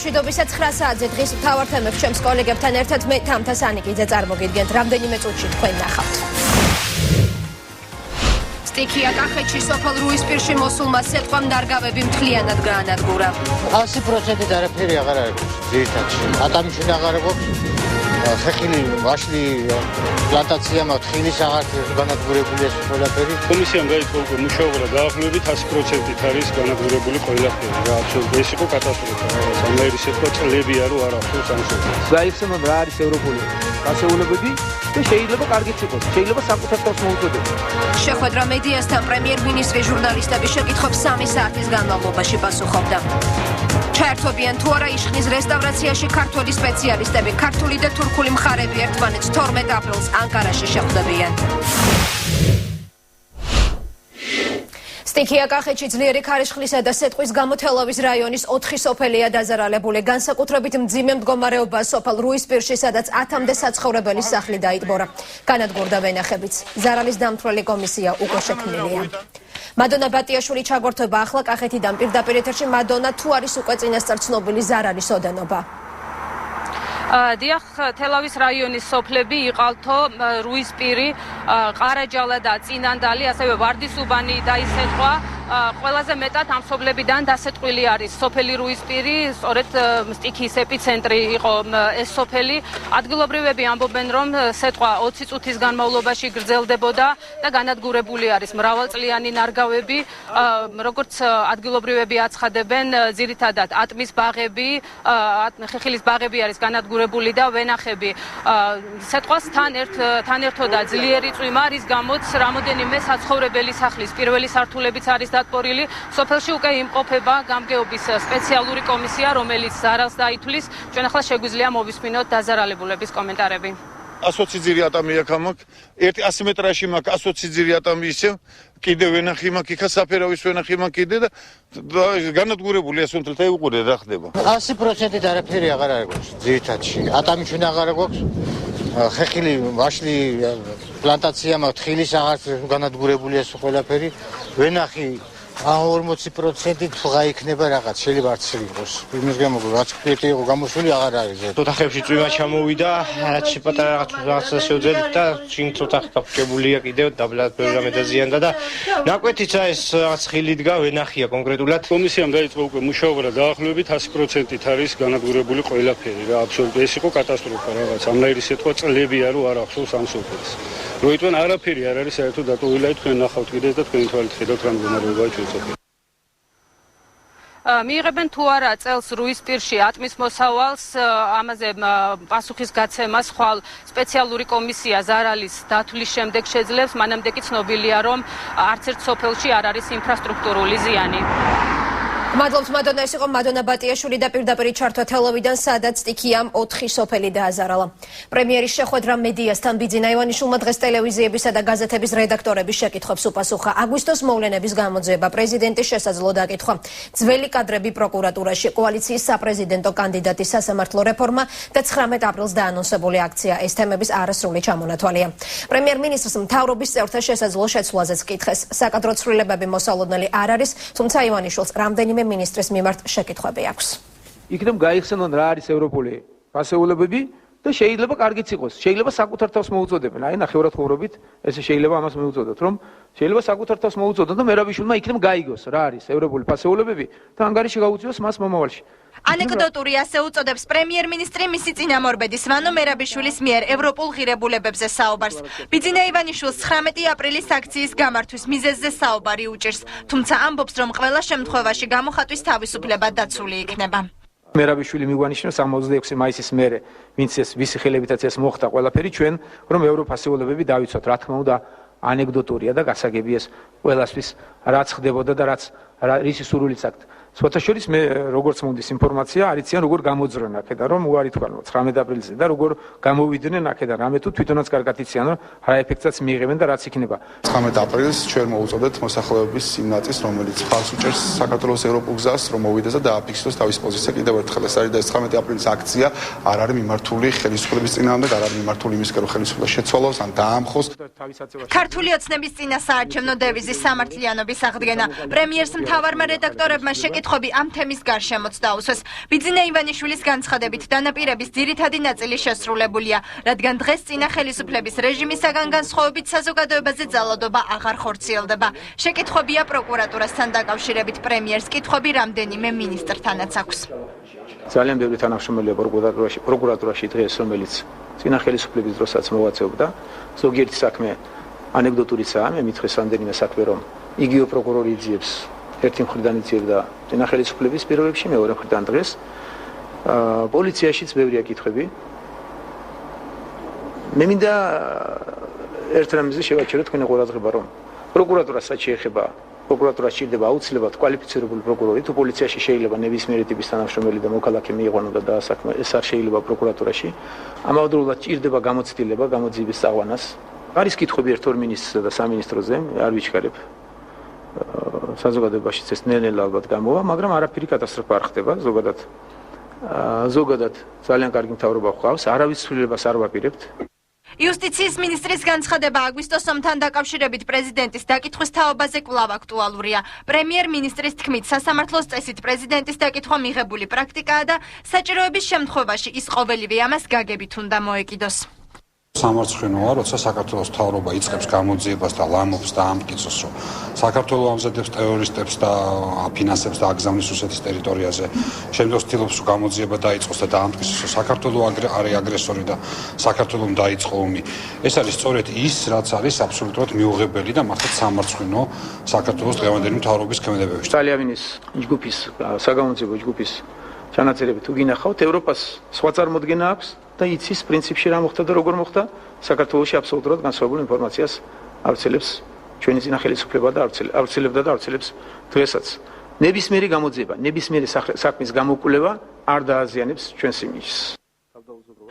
მშვიდობისა 9 საათზე დღის მთავარ თემებს ჩემს კოლეგებთან ერთად მე თამთა სანიკიძე წარმოგიდგენთ. რამდენიმე წუთში თქვენ ნახავთ. სტიქია კახეთში სოფელ რუისპირში მოსულმა სიტყვამ დარგავები მთლიანად გაანადგურა. 100% არაფერი აღარ არის ძირითადში. ატამიშვილი აღარ აქვს. ხეხილი, ვაშლი, პლანტაცია მაქვს, ხილის აღარ განადგურებულია ყველაფერი. კომისიამ დაიწყო უკვე მუშაობა დაახლოებით 100%-ით არის განადგურებული ყველაფერი. რა აბსოლუტურად ეს იყო კატასტროფა. სამნაირი სიტყვა წლებია რომ არ ახსოვს ამ შემთხვევაში. გაიხსენონ რა არის ევროპული გასეულებები და შეიძლება კარგიც იყოს. შეიძლება საკუთარ თავს მოუწოდოს. შეხვედრა მედიასთან პრემიერ-მინისტრი ჟურნალისტების შეკითხვებს 3 საათის განმავლობაში პასუხობდა. ჩაერთვებიან თუ არა იშხნის რესტავრაციაში ქართველი სპეციალისტები. ქართული და თურქული მხარეები ერთმანეთს 12 აპრილს ანკარაში შეხვდებიან. სტიქია კახეთში ძლიერი ქარიშხლისა და სეტყვის გამო თელავის რაიონის 4 სოფელია დაზარალებული. განსაკუთრებით მძიმე მდგომარეობა სოფელ რუისპირში, სადაც 10-მდე საცხოვრებელის სახლი დაიტბორა. განადგურდა ვენახებიც. ზარალის დამთვრელი კომისია უკვე შექმნილია. მადონა ბატიაშვილი ჩაგვართვება ახლა კახეთიდან პირდაპირ ეთერში. მადონა, თუ არის უკვე წინასწარ ცნობილი ზარალის ოდენობა? დიახ, თელავის რაიონის სოფლები იყალთო, რუისპირი, ყარაჯალა და წინანდალი, ასევე ვარდისუბანი დაისეთყვა. ყველაზე მეტად ამ სოფლებიდან დასეტყვილი არის სოფელი რუისპირი, სწორედ სტიქიის ეპიცენტრი იყო ეს სოფელი. ადგილობრივები ამბობენ, რომ სეტყვა 20 წუთის განმავლობაში გრძელდებოდა და განადგურებული არის მრავალწლიანი ნარგავები. როგორც ადგილობრივები აცხადებენ, ძირითადად ატმის ბაღები, ხეხილის ბაღები არის განადგურებული და ვენახები. სეტყვას თან ერთოდა ძლიერი წვიმა, რის გამოც რამოდენიმე საცხოვრებელი სახლის პირველი სართულებიც არის დატბორილი. სოფელში უკვე იმყოფება გამგეობის სპეციალური კომისია, რომელიც ზარალს დაითვლის. ჩვენ ახლა შეგვიძლია მოვისმინოთ დაზარალებულების კომენტარები. 120 ძირი ატამი აქ მაქვს, 100 მეტრაში მაქვს 120 ძირი ატამი ისევ, კიდე ვენახი მაქვს, იქა საფერავის ვენახი მაქვს კიდე და განადგურებული ასუნთელთა უყურე რა ხდება. 100%-ით არაფერი აღარ არის ძირითადში. ატამიშვილი აღარ აქვს. ხეხილი, ვაშლი, პლანტაცია მაქვს, ხილის აღარ განადგურებულია ყველაფერი. ვენახი 40%-ით ფლღა იქნება რაღაც, შეიძლება არც იყოს. იმის გამო რაც კვეთი იყო გამოშვილი აღარ არის. ოთახებში წვიმა ჩამოვიდა, რაც პატარა რაღაცა შევძელით და შინ ოთახი გაფრთხებულია კიდევ დაბლა პროგრამე დაზიანდა და ნაკვეთიც ეს რაღაც ხილი დგა, ვენახია კონკრეტულად. კომისიამ დაიწყო უკვე მუშაობა დაახლოებით 100%-ით არის განადგურებული ყველაფერი. რა აბსოლუტურად ეს იყო კატასტროფა რაღაც. ამნაირი სიტყვა წლებია რომ არ ახსოვს ამ სოფელს. როიტვენ არაფერი არ არის საერთოდ დატოვილი, თქვენ ნახავთ კიდეც და თქვენი თვალით ხედავთ რა მდგომარეობაა ჩვენ სოფელში. მიიღებენ თუ არა წელს რუისპირში ატმის მოსავალს, ამაზე პასუხის გაცემას ხვალ სპეციალური კომისია ზარალის დათვლის შემდეგ შეძლებს. მანამდე კი ცნობილია, რომ არც ერთ სოფელში არ არის ინფრასტრუქტურული ზიანი. მადლობთ მადონა, ეს იყო მადონა ბატიაშვილი და პირდაპირ ჩართვა თელავიდან, სადაც სტიქიამ 4 სოფელი დააზარალა. პრემიერის შეხვედრა მედიასთან ბიძინა ივანიშვილმა დღეს ტელევიზიებისა და გაზეთების რედაქტორების შეკითხვებს უპასუხა. აგვისტოს მოვლენების გამოძიება, პრეზიდენტის შესაძლო დაკითხვა, ძველი კადრები პროკურატურაში, კოალიციის საპრეზიდენტო კანდიდატის სასამართლო რეფორმა და 19 აპრილს დაანონსებული აქცია. ეს თემების არასრული ჩამონათვალია. პრემიერ-მინისტრს მთავრობის წევრთა შესაძლო შეცვლაზეც კითხეს. საკადრო ცვლილებები მოსალოდნელი არ არის, თუმცა ივანიშვილს რამდენიმე მინისტრის მიმართ შეკითხვები აქვს. იქნებ გაიხსენონ რა არის ევროპული გასეულებები და შეიძლება კარგიც იყოს. შეიძლება საკუთარ თავს მოუწოდებენ. აი ნახევრად ხოვრობით, ესე შეიძლება ამას მოუწოდოთ, რომ შეიძლება საკუთარ თავს მოუწოდონ და მერაბიშვილმა იქნებ გაიგოს რა არის ევროპული გასეულებები და ანგარიში გაუწიოს მას მომავალში. ანეკდოტური ასე უწოდებს პრემიერ-მინისტრი მისი წინამორბედის ვანო მერაბიშვილის მიერ ევროპულ ღირებულებებზე საუბარს. ბიძინა ივანიშვილს 19 აპრილის აქციის გამართვის მიზეზზე საუბარი უჭირს, თუმცა ამბობს, რომ ყველა შემთხვევაში გამოხატვის თავისუფლება დაცული იქნება. მერაბიშვილი მიგვანიშნებს 26 მაისის მერე, ვინც ეს ვისი ხელებითაც ეს მოხდა ყველაფერი, ჩვენ რომ ევროპასეულებები დავიცვათ, რა თქმა უნდა, ანეკდოტურია და გასაგები ეს ყველასთვის რაც ხდებოდა და რაც რისი სურვილიც აქვთ. სვათაშორის მე როგორც მომდის ინფორმაცია, არიციან როგორ გამოძრონ აქედან, რომ უარი თქვან 19 აპრილზე და როგორ გამოვიდნენ აქედან, რამე თუ თვითონაც კარგად იციან, რომ რა ეფექტსაც მიიღებენ და რაც იქნება. 19 აპრილს ჩვენ მოუწოდეთ მოსახლეობის იმ ნაწილს, რომელიც ხალხს უჭერს საქართველოს ევროპულ გზას, რომ მოვიდეს და დააფიქსოს თავის პოზიცია კიდევ ერთხელ. ეს არის და ეს 19 აპრილის აქცია არ არის მიმართული ხელისუფლების წინააღმდეგ, არ არის მიმართული იმისკენ, რომ ხელისუფლება შეცვალოს ან დაამხოს. ქართული ოცნების წინა საარჩევნო დევიზის სამართლიანობის აღდგენა. პრემიერს მთავარმა რედაქტორებმა შეკითხვა შეკითხვები ამ თემის გარშემოც დაუსვეს. ბიძინა ივანიშვილის განცხადებით დანაპირების ძირითადი ნაწილი შესრულებულია, რადგან დღეს წინა ხელისუფლების რეჟიმისაგან განსხვავებით საზოგადოებაზე ძალადობა აღარ ხორციელდება. შეკითხვებია პროკურატურასთან დაკავშირებით პრემიერს კითხვები რამდენიმე მინისტრთანაც აქვს. ძალიან ბევრი თანამშრომელია პროკურატურაში დღეს, რომელიც წინა ხელისუფლების დროსაც მოვაწეობდა. ზოგიერთი საქმე ანეკდოტურიცაა, მე მითხრეს რამდენიმე საქმე, რომ იგივე პროკურორი იძიებს ერთი მხრიდან იძიებდა წინა ხელისუფლების პირობებში, მეორე მხრიდან დღეს. პოლიციაშიც ბევრია კითხვები. მე მინდა ერთ რამზე შევაჩერო თქვენი ყურადღება, რომ პროკურატურას რაც შეეხება, პროკურატურას ჭირდება აუცილებლად კვალიფიცირებული პროკურორი, თუ პოლიციაში შეიძლება ნებისმიერი ტიპის თანამშრომელი და მოქალაქე მიიყვანო და დაასაქმე, ეს არ შეიძლება პროკურატურაში. ამავდროულად ჭირდება გამოცდილება, გამოძიების წაყვანას. არის კითხვები ერთ-ორ მინისტრზე და სამინისტროზე, არ ვიჩქარებ. საზოგადოებაშიც ეს ნელ-ნელა ალბათ გამოვა, მაგრამ არაფერი კატასტროფა არ ხდება, ზოგადად ძალიან კარგი მთავრობა გვყავს, არავის ცვლილებას არ ვაპირებთ. იუსტიციის მინისტრის განცხადება აგვისტოს ომთან დაკავშირებით პრეზიდენტის დაკითხვის თაობაზე კვლავ აქტუალურია. პრემიერ-მინისტრის თქმით, სასამართლოს წესით პრეზიდენტის დაკითხვა მიღებული პრაქტიკაა და საჭიროების შემთხვევაში ის ყოველივე ამას გაგებით უნდა მოეკიდოს. სამარცხვინოა, როცა საქართველოს მთავრობა იწყებს გამოძიებას და ლამობს და ამტკიცოს, რომ საქართველოს ამზადებს ტერორისტებს და აფინანსებს და აგზავნის რუსეთის ტერიტორიაზე. შემდეგ ცდილობს გამოძიება დაიწყოს და დაამტკიცოს, რომ საქართველოს არის აგრესორი და საქართველოს დაიწყო ომი. ეს არის სწორედ ის, რაც არის აბსოლუტურად მიუღებელი და მართლაც სამარცხვინო საქართველოს დღევანდელი მთავრობის ქმედებებში. სტალიანის ჯგუფის, საგამოძიებო ჯგუფის ჩანაწერები თუ გინახავთ, ევროპას სხვა წარმოდგენა აქვს და იცის პრინციპში რა მოხდა და როგორ მოხდა. საქართველოში აბსოლუტურად განსხვავებულ ინფორმაციას ავრცელებს ჩვენი წინა ხელისუფლება და ავრცელებდა და ავრცელებს დღესაც. ნებისმიერი გამოძიება, ნებისმიერი საქმის გამოკვლევა არ დააზიანებს ჩვენს იმიჯს.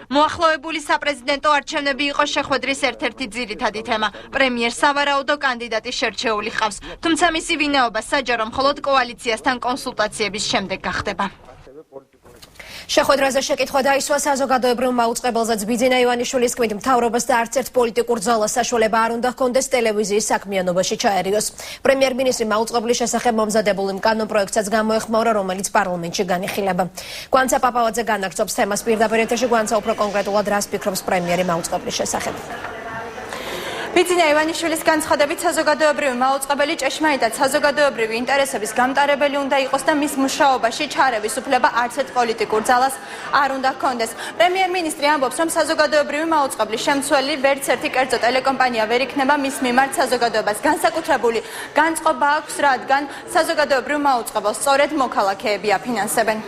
მოახლოებული საპრეზიდენტო არჩევნები იყო შეხვედრის ერთ-ერთი ძირითადი თემა. პრემიერს სავარაუდო კანდიდატი შერჩეული ჰყავს, თუმცა მისი ვინაობა საჯარო მხოლოდ კოალიციასთან კონსულტაციების შემდეგ გახდება. შეხვედრაზე შეკითხვა დაისვა საზოგადოებრივმა უწყებელზეც ბიძინა ივანიშვილის თქმით, მთავრობას და არც ერთ პოლიტიკურ ძალას საშუალება არ უნდა ჰქონდეს ტელევიზიის საქმიანობაში ჩაერიოს. პრემიერ-მინისტრი მაუწყებლის შესახებ მომზადებული კანონპროექტსაც გამოეხმაურა, რომელიც პარლამენტში განიხილება. გვანცა პაპავაძე განაგრძობს თემას პირდაპირ ეთერში, გვანცა უფრო კონკრეტულად რას ფიქრობს პრემიერი მაუწყებლის შესახებ. ბიძინა ივანიშვილის განცხადებით საზოგადოებრივი მაუწყებელი ჭეშმარიტად საზოგადოებრივი ინტერესების გამტარებელი უნდა იყოს და მის მუშაობაში ჩარევის უფლება არც ერთ პოლიტიკურ ძალას არ უნდა ჰქონდეს. პრემიერ-მინისტრი ამბობს, რომ საზოგადოებრივი მაუწყებლის შემცველი ვერც ერთი კერძო ტელეკომპანია ვერ იქნება მის მიმართ საზოგადოებას განსაკუთრებული განწყობა აქვს, რადგან საზოგადოებრივ მაუწყებელს სწორედ მოქალაქეები აფინანსებენ.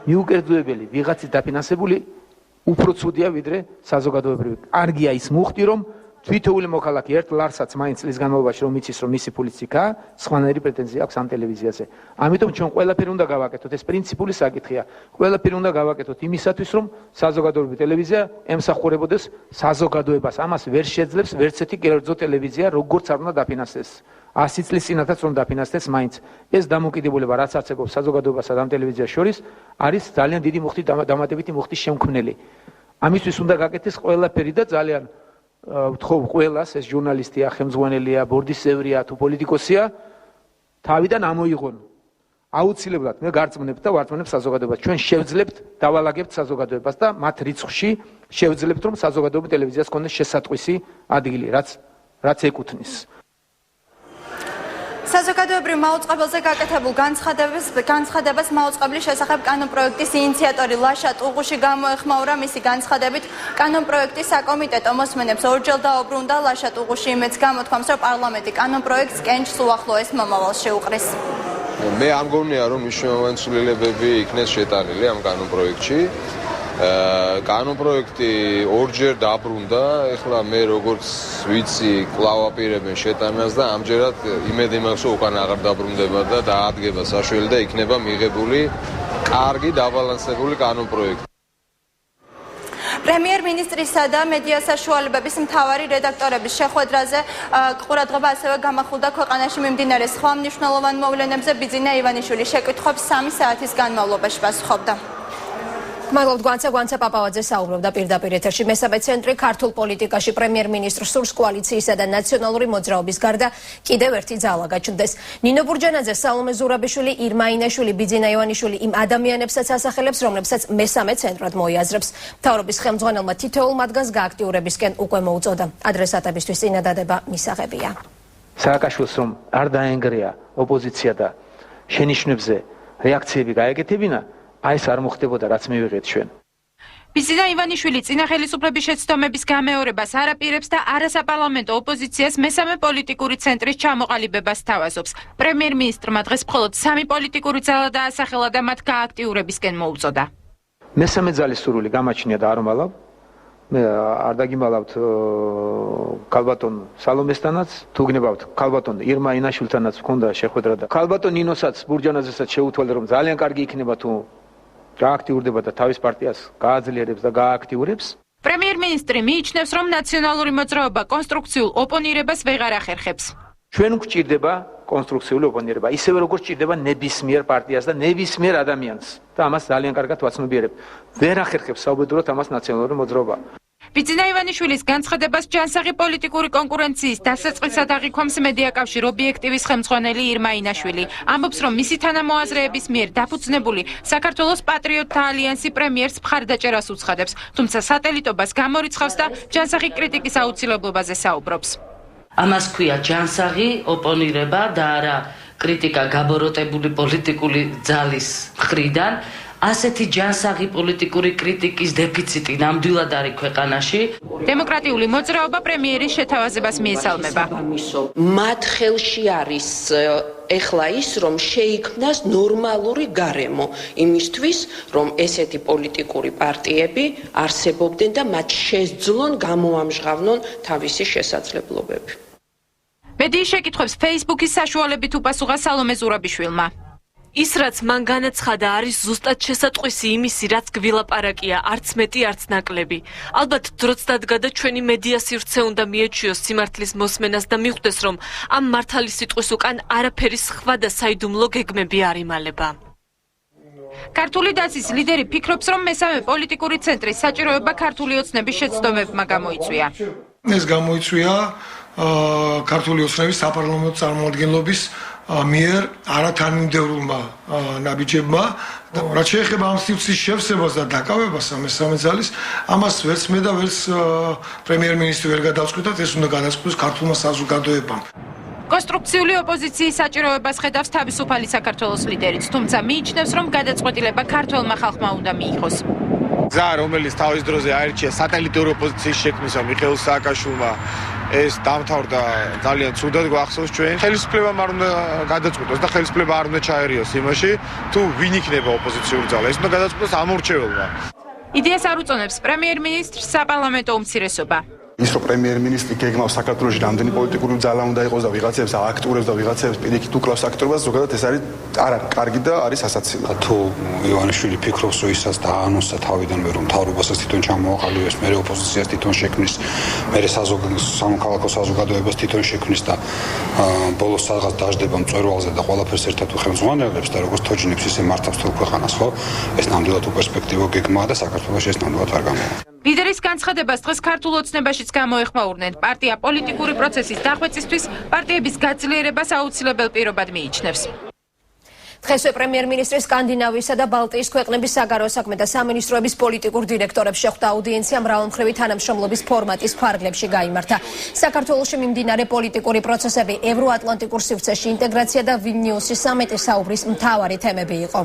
მიუკერძოებელი ვიღაცის დაფინანსებული უფრო ცუდია ვიდრე საზოგადოებრივი. კარგია ის მუხტი, რომ თვითოული მოქალაქე ერთ ლარსაც მაინც წლის განმავლობაში რომ იცის, რომ მისი პოლიტიკაა, სხვანაირი პრეტენზია აქვს ამ ტელევიზიაზე. ამიტომ ჩვენ ყველაფერი უნდა გავაკეთოთ, ეს პრინციპული საკითხია. ყველაფერი უნდა გავაკეთოთ იმისათვის, რომ საზოგადოებრივი ტელევიზია ემსახურებოდეს საზოგადოებას. ამას ვერ შეძლებს ვერც ერთი კერძო ტელევიზია, როგორც არ უნდა დაფინანსდეს. 100 წლის წინათაც რომ დაფინანსდეს მაინც. ეს დამოკიდებულება, რაც არსებობს საზოგადოებასა და ამ ტელევიზიას შორის, არის ძალიან დიდი მუხტი დამატებითი მუხტის შემქმნელი. ამისთვის უნდა გაკეთდეს ყველაფერი და ძალიან ვთხოვ ყველას, ეს ჟურნალისტია, ხელმძღვანელია, ბორდის წევრია თუ პოლიტიკოსია, თავიდან ამოიღონ. აუცილებლად მე გარწმუნებ და ვარწმუნებ საზოგადოებას. ჩვენ შევძლებთ, დავალაგებთ საზოგადოებას და მათ რიცხვში შევძლებთ, რომ საზოგადოებრივ ტელევიზიას ჰქონდეს შესატყვისი ადგილი, რაც ეკუთვნის. საზოგადოებრივ მაუწყებელზე გაკეთებულ განცხადებას მაუწყებლის შესახებ კანონპროექტის ინიციატორი ლაშა ტუღუში გამოეხმაურა. მისი განცხადებით კანონპროექტის საკომიტეტო მოსმენებს ორჯერ დაუბრუნდა. ლაშა ტუღუში იმედს გამოთქვამს, რომ პარლამენტი კანონპროექტს კენჭს უახლოეს მომავალში უყრის. მე არ მგონია, რომ მნიშვნელოვანი ცვლილებები იქნეს შეტანილი ამ კანონპროექტში. კანონპროექტი ორჯერ დაბრუნდა, ეხლა მე როგორც ვიცი, კვლავ აპირებენ შეტანას და ამჯერად იმედი მაქვს, რომ უკან აღარ დაბრუნდება და დაადგება საშველი და იქნება მიღებული კარგი დაბალანსებული კანონპროექტი. პრემიერ-მინისტრისა და მედია საშუალებების მთავარი რედაქტორების შეხვედრაზე ყურადღება ასევე გამახვილდა ქვეყანაში მიმდინარე სხვა მნიშვნელოვან მოვლენებზე. ბიძინა ივანიშვილი შეკითხვებს 3 საათის განმავლობაში პასუხობდა. მადლობთ გვანცა პაპავაძე საუბრობდა პირდაპირ ეთერში. მესამე ცენტრი ქართულ პოლიტიკაში პრემიერ-მინისტრ სურს კოალიციისა და ნაციონალური მოძრაობის გარდა კიდევ ერთი ძალა გაჩნდეს. ნინო ბურჯანაძე, სალომე ზურაბიშვილი, ირმა ინაშვილი, ბიძინა ივანიშვილი იმ ადამიანებსაც ასახელებს, რომლებსაც მესამე ცენტრად მოიაზრებს. მთავრობის ხელმძღვანელმა თითოეულ მათგანს გააქტიურებისკენ უკვე მოუწოდა. ადრესატებისთვის წინადადება მისაღებია. სააკაშვილს რომ არ დაენგრია ოპოზიცია და შენიშვნებზე რეაქციები გაეკეთებინა, აი ეს არ მოხდებოდა, რაც მივიღეთ ჩვენ. ბიძინა ივანიშვილი წინა ხელისუფლების შეცდომების გამეორებას არ აპირებს და არასაპარლამენტო ოპოზიციას მესამე პოლიტიკური ცენტრის ჩამოყალიბებას სთავაზობს. პრემიერ-მინისტრმა დღეს მხოლოდ 3 პოლიტიკური ძალა დაასახელა და მათ გააქტიურებისკენ მოუწოდა. მესამე ძალის სურვილი გამაჩნია და არ მალავ. მე არ დაგიმალავთ ქალბატონ სალომესთანაც, თუ გნებავთ ქალბატონ ირმა ინაშვილთანაც მქონდა შეხვედრა და ქალბატონ ნინოსაც ბურჯანაძესაც შეუთვალე რომ ძალიან კარგი იქნება თუ გააქტიურდება და თავის პარტიას გააძლიერებს და გააქტიურებს. პრემიერ-მინისტრი მიიჩნევს, რომ ნაციონალური მოძრაობა კონსტრუქციულ ოპონირებას ვეღარ ახერხებს. ჩვენ გვჭირდება კონსტრუქციული ოპონირება, ისევე როგორც ჭირდება ნებისმიერ პარტიას და ნებისმიერ ადამიანს და ამას ძალიან კარგად ვაცნობიერებ. ვერ ახერხებს საუბედუროთ ამას ნაციონალური მოძრაობა. ბიძინა ივანიშვილის განცხადებას ჯანსაღი პოლიტიკური კონკურენციის დასაწყისად აღიქვამს მედიაკავშირ ობიექტივის ხელმძღვანელი ირმა ინაშვილი. ამბობს, რომ მისი თანამოაზრეების მიერ დაფუძნებული საქართველოს პატრიოტთა ალიანსი პრემიერს მხარდაჭერას უცხადებს, თუმცა სატელიტობას გამორიცხავს და ჯანსაღი კრიტიკის აუცილებლობაზე საუბრობს. ამას ქვია ჯანსაღი ოპონირება და არა კრიტიკა გაბოროტებული პოლიტიკური ძალის მხრიდან. ასეთი ჯანსაღი პოლიტიკური კრიტიკის დეფიციტი ნამდვილად არის ქვეყანაში. დემოკრატიული მოძრაობა პრემიერის შეთავაზებას მიესალმება. მათ ხელში არის ეხლა ის, რომ შეიქმნას ნორმალური გარემო იმისთვის, რომ ესეთი პოლიტიკური პარტიები არსებობდნენ და მათ შესძლონ გამოამჟღავნონ თავისი შესაძლებლობები. მედიის შეკითხვებს Facebook-ის საშუალებით უპასუხა სალომე ზურაბიშვილმა. ის რაც მან განაცხადა არის ზუსტად შესატყვისი იმისი, რაც გვილაპარაკია, არც მეტი, არც ნაკლები. ალბათ დროც დადგა და ჩვენი მედია სივრცე უნდა მიეჩვიოს სიმართლის მოსმენას და მიხვდეს, რომ ამ მართალი სიტყვის უკან არაფერი სხვა და საიდუმლო გეგმები არ იმალება. ქართული დაცვის ლიდერი ფიქრობს, რომ მესამე პოლიტიკური ცენტრის საჭიროება ქართული ოცნების შეცდომებმა გამოიწვია. ეს გამოიწვია ქართული ოცნების საპარლამენტო წარმომადგენლობის მიერ არათანმიმდევრულმა ნაბიჯებმა, რაც შეეხება ამ სივრცის შევსებას და დაკავებას მესამე ძალის, ამას ვერც მე და ვერც პრემიერ-მინისტრი ვერ გადავწყვიტათ, ეს უნდა გადაწყვიტოს ქართულმა საზოგადოებამ. კონსტრუქციული ოპოზიციის საჭიროებას ხედავს თავისუფალი საქართველოს ლიდერიც, თუმცა მიიჩნევს, რომ გადაწყვეტილება ქართველმა ხალხმა უნდა მიიღოს. გზა, რომელიც თავის დროზე აირჩია სატელიტური ოპოზიციის შექმნისა მიხეილ სააკაშვილმა, ეს დამთავრდა ძალიან ცუდად გვახსოვს ჩვენ. ხელისუფლებამ არ უნდა გადაწყვიტოს და ხელისუფლება არ უნდა ჩაერიოს იმაში, თუ ვინ იქნება ოპოზიციური ძალა. ეს უნდა გადაწყვიტოს ამორჩეველმა. იდეას არ უწონებს პრემიერ-მინისტრს საპარლამენტო უმცირესობა. ის რომ პრემიერ-მინისტრი გეგმავს საქართველოში რამდენი პოლიტიკური ძალა უნდა იყოს და ვიღაცებს ააქტიურებს და ვიღაცებს პირიქით უკლავს აქტიურობას, ზოგადად ეს არის არ არის კარგი და არის სასაცილო. თუ ივანიშვილი ფიქრობს, რომ ისაც დაანონსა თავიდანვე, რომ მთავრობასაც თვითონ ჩამოაყალიბებს, მერე ოპოზიციას თვითონ შექმნის, მერე სამოქალაქო საზოგადოებას თვითონ შექმნის და ბოლოს სადღაც დაждდება მწვერვალზე და ყველაფერს ერთად უხელმძღვანელებს და როგორც თოჯინებს ისე მართავს თუ ქვეყანას, ხო? ეს ნამდვილად უპერსპექტივო გეგმაა და საქართველოში ეს ნამდვილად არ გამოვა. ლიდერის განცხადებას დღეს ქართულ ოცნებაშიც გამოეხმაურნენ. პარტია პოლიტიკური პროცესის დახვეწისთვის პარტიების გაძლიერებას აუცილებელ პირობად მიიჩნევს. დღესვე პრემიერ-მინისტრი სკანდინავიისა და ბალტიის ქვეყნების საგარეო საქმეთა სამინისტროების პოლიტიკურ დირექტორებს შეხვდა აუდიენცია მრავალმხრივი თანამშრომლობის ფორმატის ფარგლებში გაიმართა. საქართველოში მიმდინარე პოლიტიკური პროცესები, ევროატლანტიკურ სივრცეში ინტეგრაცია და ვილნიუსის სამიტის საუბრის მთავარი თემები იყო.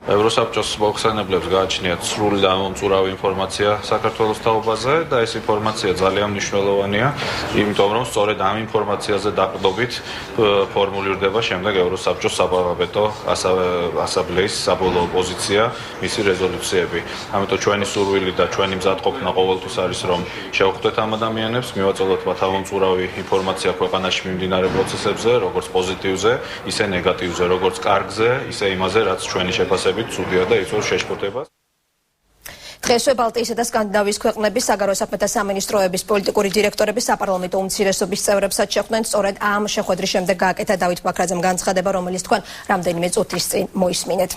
ევროსაბჭოს მოხსენებლებს გააჩნიათ სრული და ამომწურავი ინფორმაცია საქართველოს თაობაზე და ეს ინფორმაცია ძალიან მნიშვნელოვანია, იმიტომ რომ სწორედ ამ ინფორმაციაზე დაყრდნობით ფორმულირდება შემდეგ ევროსაბჭოს საპარლამენტო ასამბლეის საბოლოო პოზიცია, მისი რეზოლუციები. ამიტომ ჩვენი სურვილი და ჩვენი მზადყოფნა ყოველთვის არის, რომ შევხვდეთ ამ ადამიანებს, მივაწოდოთ მათ ამომწურავი ინფორმაცია ქვეყანაში მიმდინარე პროცესებზე, როგორც პოზიტივზე, ისე ნეგატივზე, როგორც კარგზე, ისე იმაზე, რაც ჩვენი შეფასებით ცუდია და იწვევს შეშფოთებას. დღესვე ბალტიისა და სკანდინავიის ქვეყნების საგარეო საქმეთა სამინისტროების პოლიტიკური დირექტორები საპარლამენტო უმცირესობის წევრებსაც შეხვდნენ. სწორედ ამ შეხვედრის შემდეგ გააკეთა დავით ბაქრაძემ განცხადება, რომელიც თქვენ რამდენიმე წუთის წინ მოისმინეთ.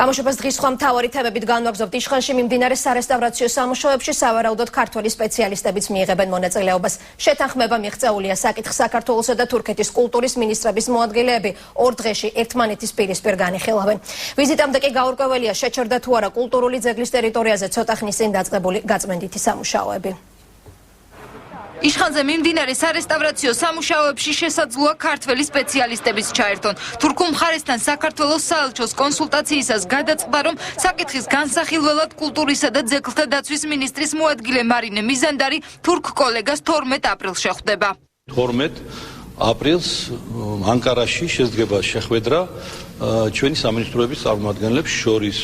გამოშვებას დღის სხვა მთავარი თემებით განვაგრძობთ. იშხანში მიმდინარე სარესტავრაციო სამუშაოებში სავარაუდოდ ქართველი სპეციალისტებიც მიიღებენ მონაწილეობას. შეთანხმება მიღწეულია საკითხ საქართველოსა და თურქეთის კულტურის მინისტრების მოადგილეები ორ დღეში ერთმანეთის პირისპირ განიხილავენ. ვიზიტამდე კი გაურკვეველია შეჩერდა თუ არა კულტურული ძეგლის ტერიტორიაზე ცოტა ხნის წინ დაწყებული გაწმენდითი სამუშაოები. იშხანზე მიმდინარე სარესტავრაციო სამუშაოებში შესაძლოა ქართველი სპეციალისტების ჩაერთონ. თურქულ მხარესთან საქართველოს საელჩოს კონსულტაციისას გადაწყდა, რომ საკითხის განსახილველად კულტურისა და ძეგლთა დაცვის მინისტრის მოადგილე მარინე მიზანდარი თურქ კოლეგას 12 აპრილს შეხვდება. 12 აპრილს ანკარაში შედგება შეხვედრა ჩვენი სამინისტროების წარმომადგენლებს შორის.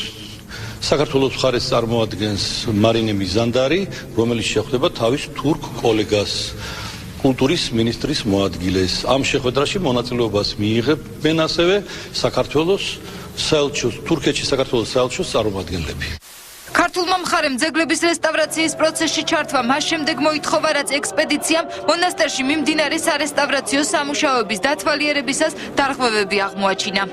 საქართველოს მხარეს წარმოადგენს მარინე მიზანდარი, რომელიც შეხვდება თავის თურქ კოლეგას, კულტურის მინისტრის მოადგილეს. ამ შეხვედრაში მონაწილეობას მიიღებენ ასევე საქართველოს საელჩოს, თურქეთში საქართველოს საელჩოს წარმომადგენლები. ქართულმა მხარემ ძეგლების რესტავრაციის პროცესში ჩართვა მას შემდეგ მოითხოვა, რაც ექსპედიციამ მონასტერში მიმდინარე სარესტავრაციო სამუშაოების დათვალიერებისას დარღვევები აღმოაჩინა.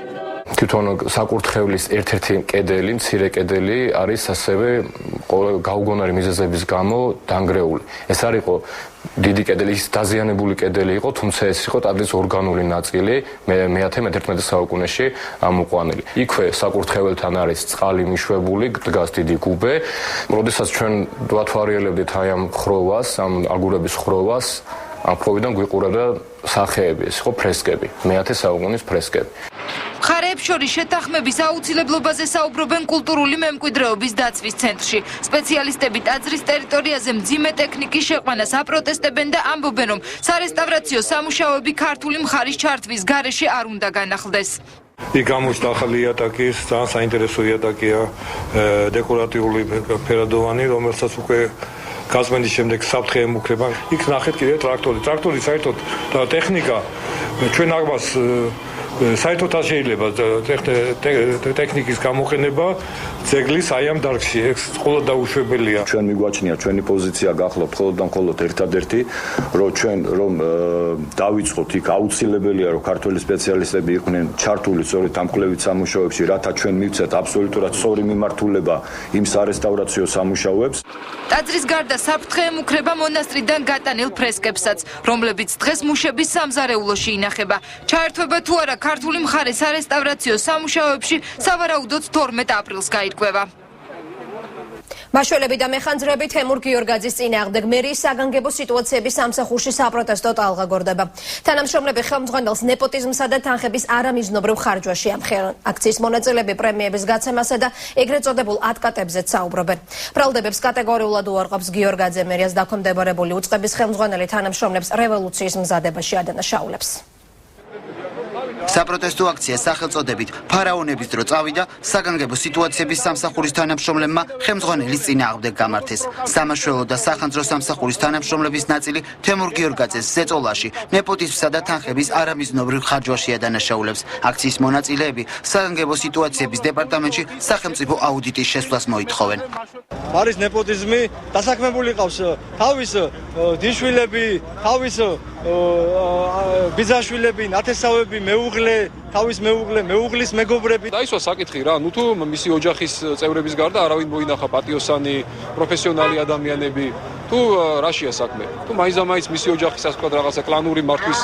თვითონ საკურთხევლის ერთ-ერთი კედელი, მცირე კედელი არის ასევე გაუგონარი მიზეზების გამო დანგრეული. ეს არ იყო დიდი კედელი, ის დაზიანებული კედელი იყო, თუმცა ეს იყო ტაძრის ორგანული ნაწილი მე-11 საუკუნეში ამოყვანილი. იქვე საკურთხეველთან არის წყალი მიშვებული, დგას დიდი გუბე. როდესაც ჩვენ ვათვალიერებდით აი ამ ხროვას, ამ აგურების ხროვას, ამ ხროვიდან გვიყურებდა სახეები, ეს იყო ფრესკები, მე-10 საუკუნის ფრესკები. მხარეებს შორის შეთანხმების აუცილებლობაზე საუბრობენ კულტურული მემკვიდრეობის დაცვის ცენტრში. სპეციალისტები ტაძრის ტერიტორიაზე მძიმე ტექნიკის შეყვანას აპროტესტებენ და ამბობენ, რომ სარესტავრაციო სამუშაოები ქართული მხარის ჩართვის გარეშე არ უნდა განახლდეს. იქ გამოჩნდა ახალი იატაკი, ძალიან საინტერესო იატაკია, დეკორატიული ფერადოვანი, რომელსაც უკვე გაზმენდის შემდეგ საფრთხე ემუქრება. იქ ნახეთ კიდე ტრაქტორი საერთოდ ტექნიკა ჩვენ ამას საერთოდ არ შეიძლება ტექნიკის გამოყენება ძეგლის აი ამ დარგში, ეს მხოლოდ დაუშვებელია. ჩვენ მიგვაჩნია ჩვენი პოზიცია გახლავთ მხოლოდ და მხოლოდ ერთადერთი, რომ დავიწყოთ იქ აუცილებელია, რომ ქართველი სპეციალისტები იყვნენ ჩართული სწორედ ამ კვლევით სამუშაოებში, რათა ჩვენ მივცეთ აბსოლუტურად სწორი მიმართულება იმ სარესტავრაციო სამუშაოებს. ტაძრის გარდა საფრთხე ემუქრება მონასტრიდან გატანილ ფრესკებსაც, რომლებიც დღეს მუშების სამზარეულოში ინახება. ჩაერთვება თუ არა ქართული მხარე სარესტავრაციო სამუშაოებში სავარაუდოდ 12 აპრილს გაირკვევა. მაშველები და მეხანძრები თემურ გიორგაძის წინააღმდეგ მერიის საგანგებო სიტუაციების სამსახურში საპროტესტო ტალღა გორდება. თანამშრომლები ხელმძღვანელს ნეპოტიზმსა და თანხების არამიზნობრივ ხარჯვაში ამხელენ. აქციის მონაწილეები პრემიების გაცემასა და ეგრეთ წოდებულ ატკატებზეც საუბრობენ. ბრალდებებს კატეგორიულად უარყოფს გიორგაძე, მერიას დაქვემდებარებული უწყების ხელმძღვანელი თანამშრომლებს რევოლუციის მზადებაში ადანაშაულებს. საპროტესტო აქცია სახელწოდებით ფარაონების დრო წავიდა საგანგებო სიტუაციების სამსახურის თანამშრომლებმა ხელმძღვანელის წინააღმდეგ გამართეს. სამაშველო და სახანძრო სამსახურის თანამშრომლების ნაწილი თემურ გიორგაძეს ზეწოლაში ნეპოტიზმსა და თანხების არამიზნობრივ ხარჯვაში ადანაშაულებს. აქციის მონაწილეები საგანგებო სიტუაციების დეპარტამენტში სახელმწიფო აუდიტის შესვლას მოითხოვენ. არის ნეპოტიზმი, დასაქმებული ყავს თავის დიშვილები, თავის ბიძაშვილები, ნათესავები, თავის მეუღლის მეგობრები. დაისვა საკითხი რა, ნუ თუ მისი ოჯახის წევრების გარდა არავინ მოინახა პატიოსანი, პროფესიონალი ადამიანები, თუ რაშია საქმე? თუ მაინც მისი ოჯახის ასე ვთქვათ რაღაცა კლანური მართვის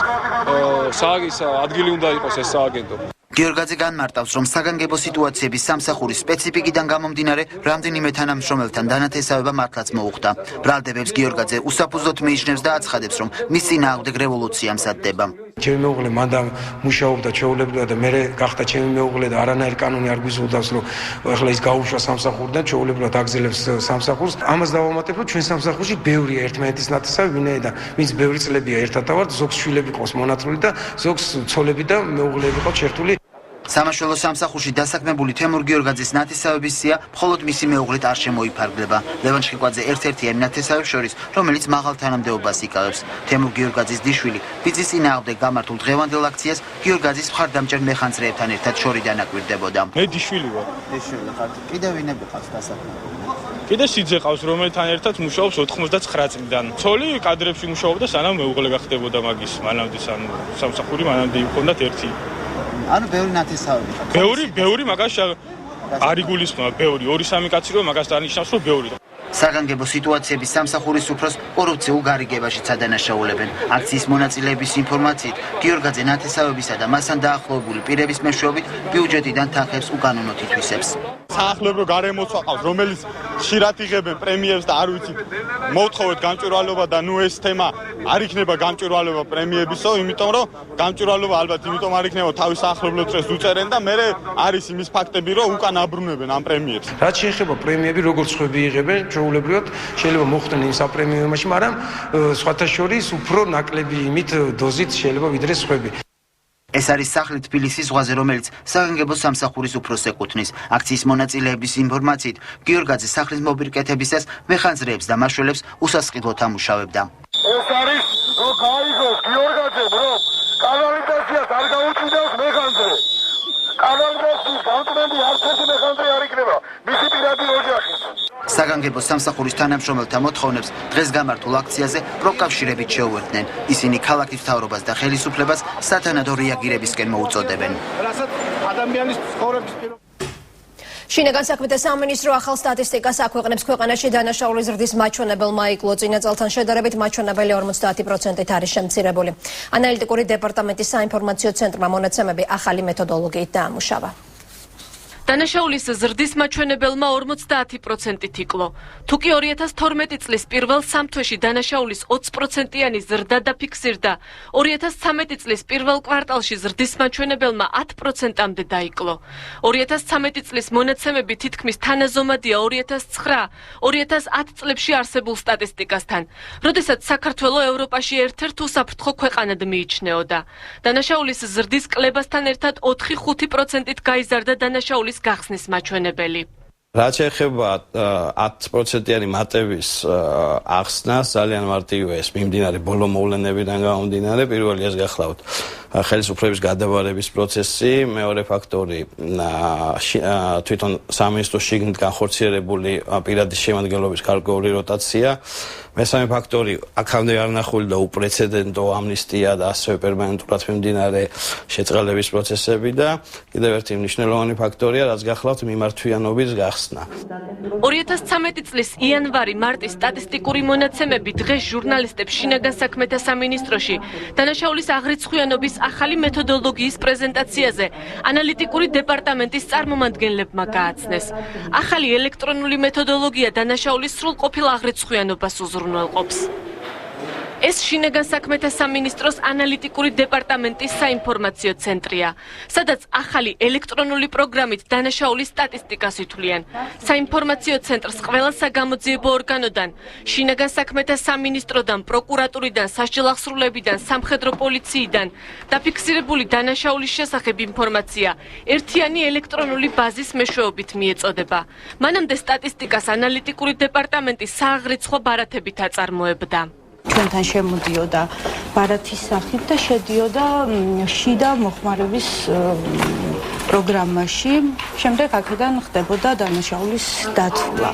ადგილი უნდა იყოს ეს სააგენტო. გიორგაძე განმარტავს, რომ საგანგებო სიტუაციების სამსახურის სპეციფიკიდან გამომდინარე რამდენიმე თანამშრომელთან დანათესავება მართლაც მოუხდა. ბრალდებებს გიორგაძე უსაფუძვლოდ მიიჩნევს და აცხადებს, რომ მის წინააღმდეგ რევოლუცია მზადდება. ჩემი მეუღლე მანდ მუშაობდა ჩვეულებრივად და მე გახდა ჩემი მეუღლე და არანაირი კანონი არ გვიზღუდავს, რომ ახლა ის გაუშვა სამსახურიდან ჩვეულებრივად აგზელებს სამსახურს. ამას დავამატებ, რომ ჩვენ სამსახურში ბევრია ერთმანეთის ნათესავი, ვინაიდან ვინც ბევრი წლებია ერთად ავართ, ზოგს შვილები ყავს მონათლული და ზოგს ცოლები და მეუღლეები ყავს ჩართული. სამაშველო სამსახურში დასაქმებული თემურ გიორგაძის ნათესავების სია მხოლოდ მისი მეუღლით არ შემოიფარგლება. ლევან შხიკვაძე ერთ-ერთია იმ ნათესავებს შორის, რომელიც მაღალ თანამდებობას იკავებს. თემურ გიორგაძის დიშვილი ბიძის წინააღმდეგ გამართულ დღევანდელ აქციას გიორგაძის მხარდამჭერ მეხანძრეებთან ერთად შორიდან აკვირდებოდა. მე დიშვილი ვარ. დიშვილი ხართ. კიდევ ვინები ყავს დასაქმებული? კიდე სიძე ყავს, რომელთან ერთად მუშაობს 99 წლიდან. ცოლი კადრებში მუშაობდა, სანამ მეუღლე გახდებოდა მაგის. მანამდე სამსახური მანამდე იქონდათ ერთი. ანუ ბევრი ნათესავები. ბევრი მაგას არ იგულისხმება, ბევრი 2-3 კაცი რო მაგას დანიშნავს, რომ ბევრი. საგანგებო სიტუაციების სამსახურის უფროს კორუფციულ გარიგებაში სადანაშაულებენ. აქციის მონაწილეების ინფორმაციით, გიორგაძე ნათესავებისა და მასთან დაახლოებული პირების მეშვეობით ბიუჯეტიდან თანხებს უკანონოდ ითვისებს. საახლობო გარემოცვა ყავს, რომელიც ხშირად იღებენ პრემიებს და არ ვიცით, მოვთხოვეთ გამჭვირვალობა და ნუ ეს თემა არ იქნება გამჭვირვალობა პრემიებისო, იმიტომ რომ გამჭვირვალობა ალბათ იმიტომ არ იქნება, თავის საახლობლო წრეს უწერენ და მე არის იმის ფაქტები, რომ უკან აბრუნებენ ამ პრემიებს. რაც შეეხება პრემიები, როგორც ხვები იღებენ, ჩვეულებრივად შეიძლება მოხდნენ იმ საპრემიუმში, მაგრამ სხვათა შორის უფრო ნაკლები იმით დოზით შეიძლება ვიდრე სხვები. ეს არის სახლი თბილისის ზღვაზე, რომელიც საგანგებო სამსახურის უფროს ეკუთვნის. აქციის მონაწილეების ინფორმაციით, გიორგაძე სახლის მოპირკეთებისას მეხანძრეებს და მაშველებს უსასყიდლოდ ამუშავებდა. ეს არის რომ გაიგოს გიორგაძემ, რომ კანალიზაციას არ გაუწვიდავს მეხანძრე. კანალიზაციის გამწმენდი არც ერთი მეხანძრე არ იქნება, მისი პირადი ოჯახი. საგანგებო სამსახურის თანამშრომელთა მოთხოვნებს დღეს გამართულ აქციაზე პროკავშირებით შეუერთდნენ. ისინი ქალაქის მთავრობას და ხელისუფლებას სათანადო რეაგირებისკენ მოუწოდებენ. ადამიანის ცხოვრების შინაგან საქმეთა სამინისტრო ახალ სტატისტიკას აქვეყნებს. ქვეყანაში დანაშაულის ზრდის მაჩვენებელმა იკლო. წინა წელთან შედარებით მაჩვენებელი 50%-ით არის შემცირებული. ანალიტიკური დეპარტამენტის საინფორმაციო ცენტრმა მონაცემები ახალი მეთოდოლოგიით დაამუშავა. დანაშაულის ზრდის მაჩვენებელმა 50%-ით იკლო. თუკი 2012 წლის პირველ 3 თვეში დანაშაულის 20%-იანი ზრდა დაფიქსირდა, 2013 წლის პირველ კვარტალში ზრდის მაჩვენებელმა 10%-მდე დაიკლო. 2013 წლის მონაცემები თითქმის თანაზომადია 2009-2010 წლებში არსებულ სტატისტიკასთან, როდესაც საქართველო ევროპაში ერთ-ერთ უსაფრთხო ქვეყანად მიიჩნეოდა. დანაშაულის ზრდის კლებასთან ერთად 4-5%-ით გაიზარდა დანაშაულის გახსნის მაჩვენებელი. რაც ეხება 10%-იანი მატების ახსნას, ძალიან მარტივია ეს მიმდინარე ბოლო მოვლენებიდან გამომდინარე. პირველი ეს გახლავთ ხელისუფლების გადაბარების პროცესი, მეორე ფაქტორი თვითონ სამინისტროს შიგნით განხორციელებული პირადი შემადგენლობის გარკვეული როტაცია. მესამე ფაქტორი აქამდე არ ნახული და უპრეცედენტო ამნისტია და ასევე პერმანენტურად მიმდინარე შეწყალების პროცესები და კიდევ ერთი მნიშვნელოვანი ფაქტორია, რაც გახლავთ მიმართვიანობის გახსნა. 2013 წლის იანვარი-მარტის სტატისტიკური მონაცემები დღეს ჟურნალისტებს შინაგან საქმეთა სამინისტროში დანაშაულის აღრიცხვიანობის ახალი მეთოდოლოგიის პრეზენტაციაზე ანალიტიკური დეპარტამენტის წარმომადგენლებმა გააცნეს. ახალი ელექტრონული მეთოდოლოგია დანაშაულის სრულყოფილ აღრიცხვიანობას უზრუნველყოფს. ეს შინაგან საქმეთა სამინისტროს ანალიტიკური დეპარტამენტის საინფორმაციო ცენტრია, სადაც ახალი ელექტრონული პროგრამით დანაშაულის სტატისტიკას ითვლიან. საინფორმაციო ცენტრს ყველა საგამოძიებო ორგანოდან, შინაგან საქმეთა სამინისტროდან, პროკურატურიდან, სასჯელახსრულებიდან, სამხედრო პოლიციიდან დაფიქსირებული დანაშაულის შესახებ ინფორმაცია ერთიანი ელექტრონული ბაზის მეშვეობით მიეწოდება. მანამდე სტატისტიკას ანალიტიკური დეპარტამენტი სააღრიცხვო ბარათებით აწარმოებდა. ჩვენთან შემოდიოდა ბარათის სახით და შედიოდა შიდა მოხმარების პროგრამაში. შემდეგ აქედან ხდებოდა დანაშაულის დათვლა.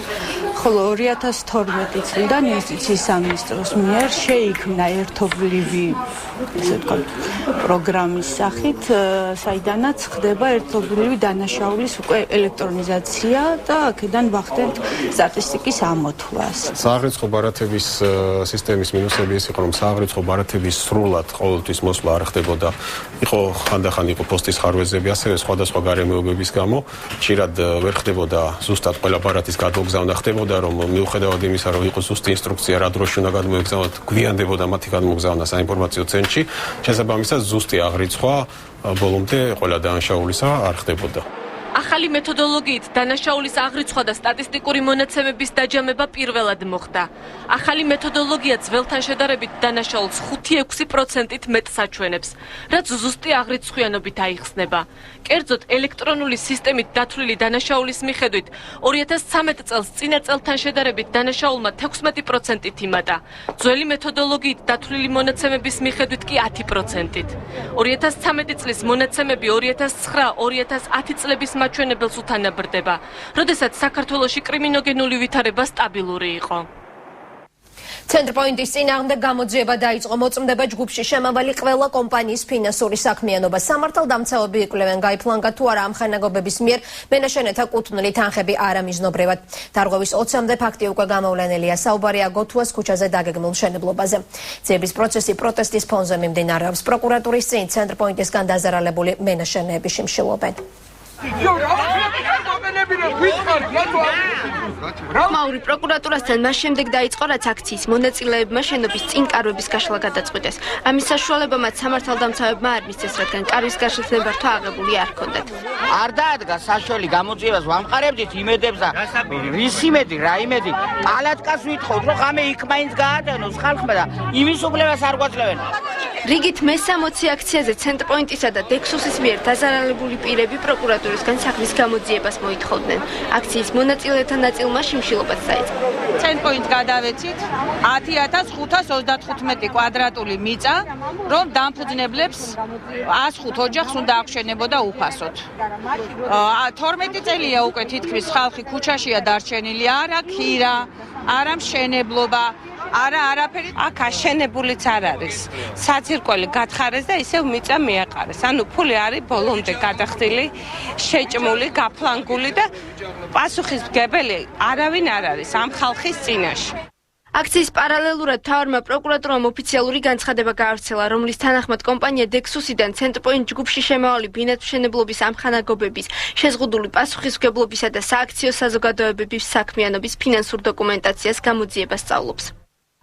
ხოლო 2012 წლიდან იუსტიციის სამინისტროს მიერ შეიქმნა ერთობლივი, ესე ვთქვათ, პროგრამის სახით, საიდანაც ხდება ერთობლივი დანაშაულის უკვე ელექტრონიზაცია და აქედან ვახდენთ სტატისტიკის ამოთვლას. სააღრიცხვო ბარათების სისტემის მინუსები ის იყო, რომ სააღრიცხვო ბარათების სრულად ყოველთვის მოსვლა არ ხდებოდა. იყო ხანდახან იყო პოსტის ხარვეზები, ასევე სხვადასხვა გარემოებების გამო ხშირად ვერ ხდებოდა ზუსტად ყველა ბარათის გადმოგზავნა ხდებოდა, რომ მიუხედავად იმისა, რომ იყო ზუსტი ინსტრუქცია რა დროში უნდა გადმოეგზავნათ, გვიანდებოდა მათი გადმოგზავნა საინფორმაციო ცენტრში. შესაბამისად ზუსტი აღრიცხვა ბოლომდე ყველა დანაშაულისა არ ხდებოდა. ახალი მეთოდოლოგიით დანაშაულის აღრიცხვა და სტატისტიკური მონაცემების დაჯამება პირველად მოხდა. ახალი მეთოდოლოგია ძველთან შედარებით დანაშაულს 5-6%-ით მეტს აჩვენებს, რაც ზუსტი აღრიცხვიანობით აიხსნება. კერძოდ, ელექტრონული სისტემით დათვლილი დანაშაულის მიხედვით 2013 წელს წინა წელთან შედარებით დანაშაულმა 16%-ით იმატა. ძველი მეთოდოლოგიით დათვლილი მონაცემების მიხედვით კი 10%-ით. 2013 წლის მონაცემები 2009-2010 წლების შემაჩვენებელს უთანაბრდება, როდესაც საქართველოში კრიმინოგენული ვითარება სტაბილური იყო. ცენტრპოინტის წინააღმდეგ გამოძიება დაიწყო. მოწმდება ჯგუფში შემავალი ყველა კომპანიის ფინანსური საქმიანობა. სამართალდამცავები იკვლევენ, გაიფლანგა თუ არა ამხანაგობების მიერ მენაშენეთა კუთვნილი თანხები არამიზნობრივად. დარღვევის 20-მდე ფაქტი უკვე გამოვლენილია. საუბარია გოთუას ქუჩაზე დაგეგმილ მშენებლობაზე. ძიების პროცესი პროტესტის ფონზე მიმდინარეობს. პროკურატურის წინ ცენტრპოინტისგან დაზარალებული მენაშენეები შიმშილობენ. მაური პროკურატურასთან მას შემდეგ დაიწყო, რაც აქციის მონაწილეებმა შენობის წინ კარვების გაშლა გადაწყვიტეს. ამის საშუალებამაც სამართალდამცავებმა არ მისცეს, რადგან კარვის გაშლის ნებართვა აღებული არ ჰქონდათ. არ დაადგა საშუალი გამოძიებას ვამყარებდით იმედებს და ვის იმედი, რა იმედი? პალატკას ვითხოვთ, რომ ღამე იქ მაინც გაატენოს ხალხმა და იმის უფლებას არ გვაძლევენ. რიგით მე-60 აქციაზე ცენტრპოინტისა და დექსუსის მიერ დაზარალებული პირები პროკურატურისგან სახლის გამოძიებას მოითხოვდნენ. აქციის მონაწილეთა ნაწილმა შიმშილობაც დაიწყო. ცენტრპოინტს გადავეცით 10525 კვადრატული მიწა, რომ დამფუძნებლებს 105 ოჯახს უნდა აღშენებოდა უფასოდ. 12 წელია უკვე თითქმის ხალხი ქუჩაშია დარჩენილი, არა ქირა, არა მშენებლობა. არაფერი აქ აშენებულიც არ არის. საძირკველი გათხარეს და ისევ მიწა მიაყარეს. ანუ ფული არის ბოლომდე გადახდილი, შეჭმული, გაფლანგული და პასუხისმგებელი არავინ არ არის ამ ხალხის წინაშე. აქციის პარალელურად მთავარმა პროკურატურამ ოფიციალური განცხადება გაავრცელა, რომლის თანახმად კომპანია დექსუსიდან ცენტრპოინტ ჯგუფში შემავალი ბინადმშენებლობის ამხანაგობების, შეზღუდული პასუხისმგებლობისა და სააქციო საზოგადოებების საქმიანობის ფინანსურ დოკუმენტაციას გამოძიებას სწავლობს.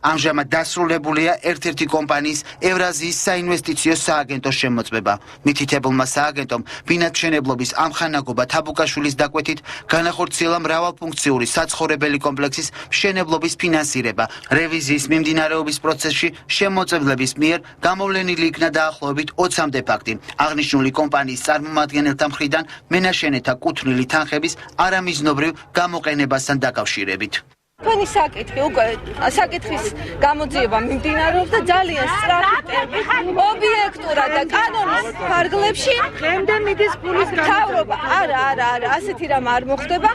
ამჟამად დასრულებულია ერთ-ერთი კომპანიის ევრაზიის საინვესტიციო სააგენტოს შემოწმება. მითითებულმა სააგენტომ ბინადმშენებლობის ამხანაგობა თაბუკაშვილის დაკვეთით განახორციელა მრავალფუნქციური საცხოვრებელი კომპლექსის მშენებლობის ფინანსირება. რევიზიის მიმდინარეობის პროცესში შემოწმებლების მიერ გამოვლენილი იქნა დაახლოებით 20-მდე ფაქტი. აღნიშნული კომპანიის წარმომადგენელთა მხრიდან მენაშენეთა კუთვნილი თანხების არამიზნობრივ გამოყენებასთან დაკავშირებით. Თქვენი საკითხი უკვე საკითხის გამოძიება მიმდინარეობს და ძალიან სწრაფი ტემპით ობიექტურად და კანონის ფარგლებში დღემდე მიდის ფულის გამთავრობა. არა, ასეთი რამ არ მოხდება.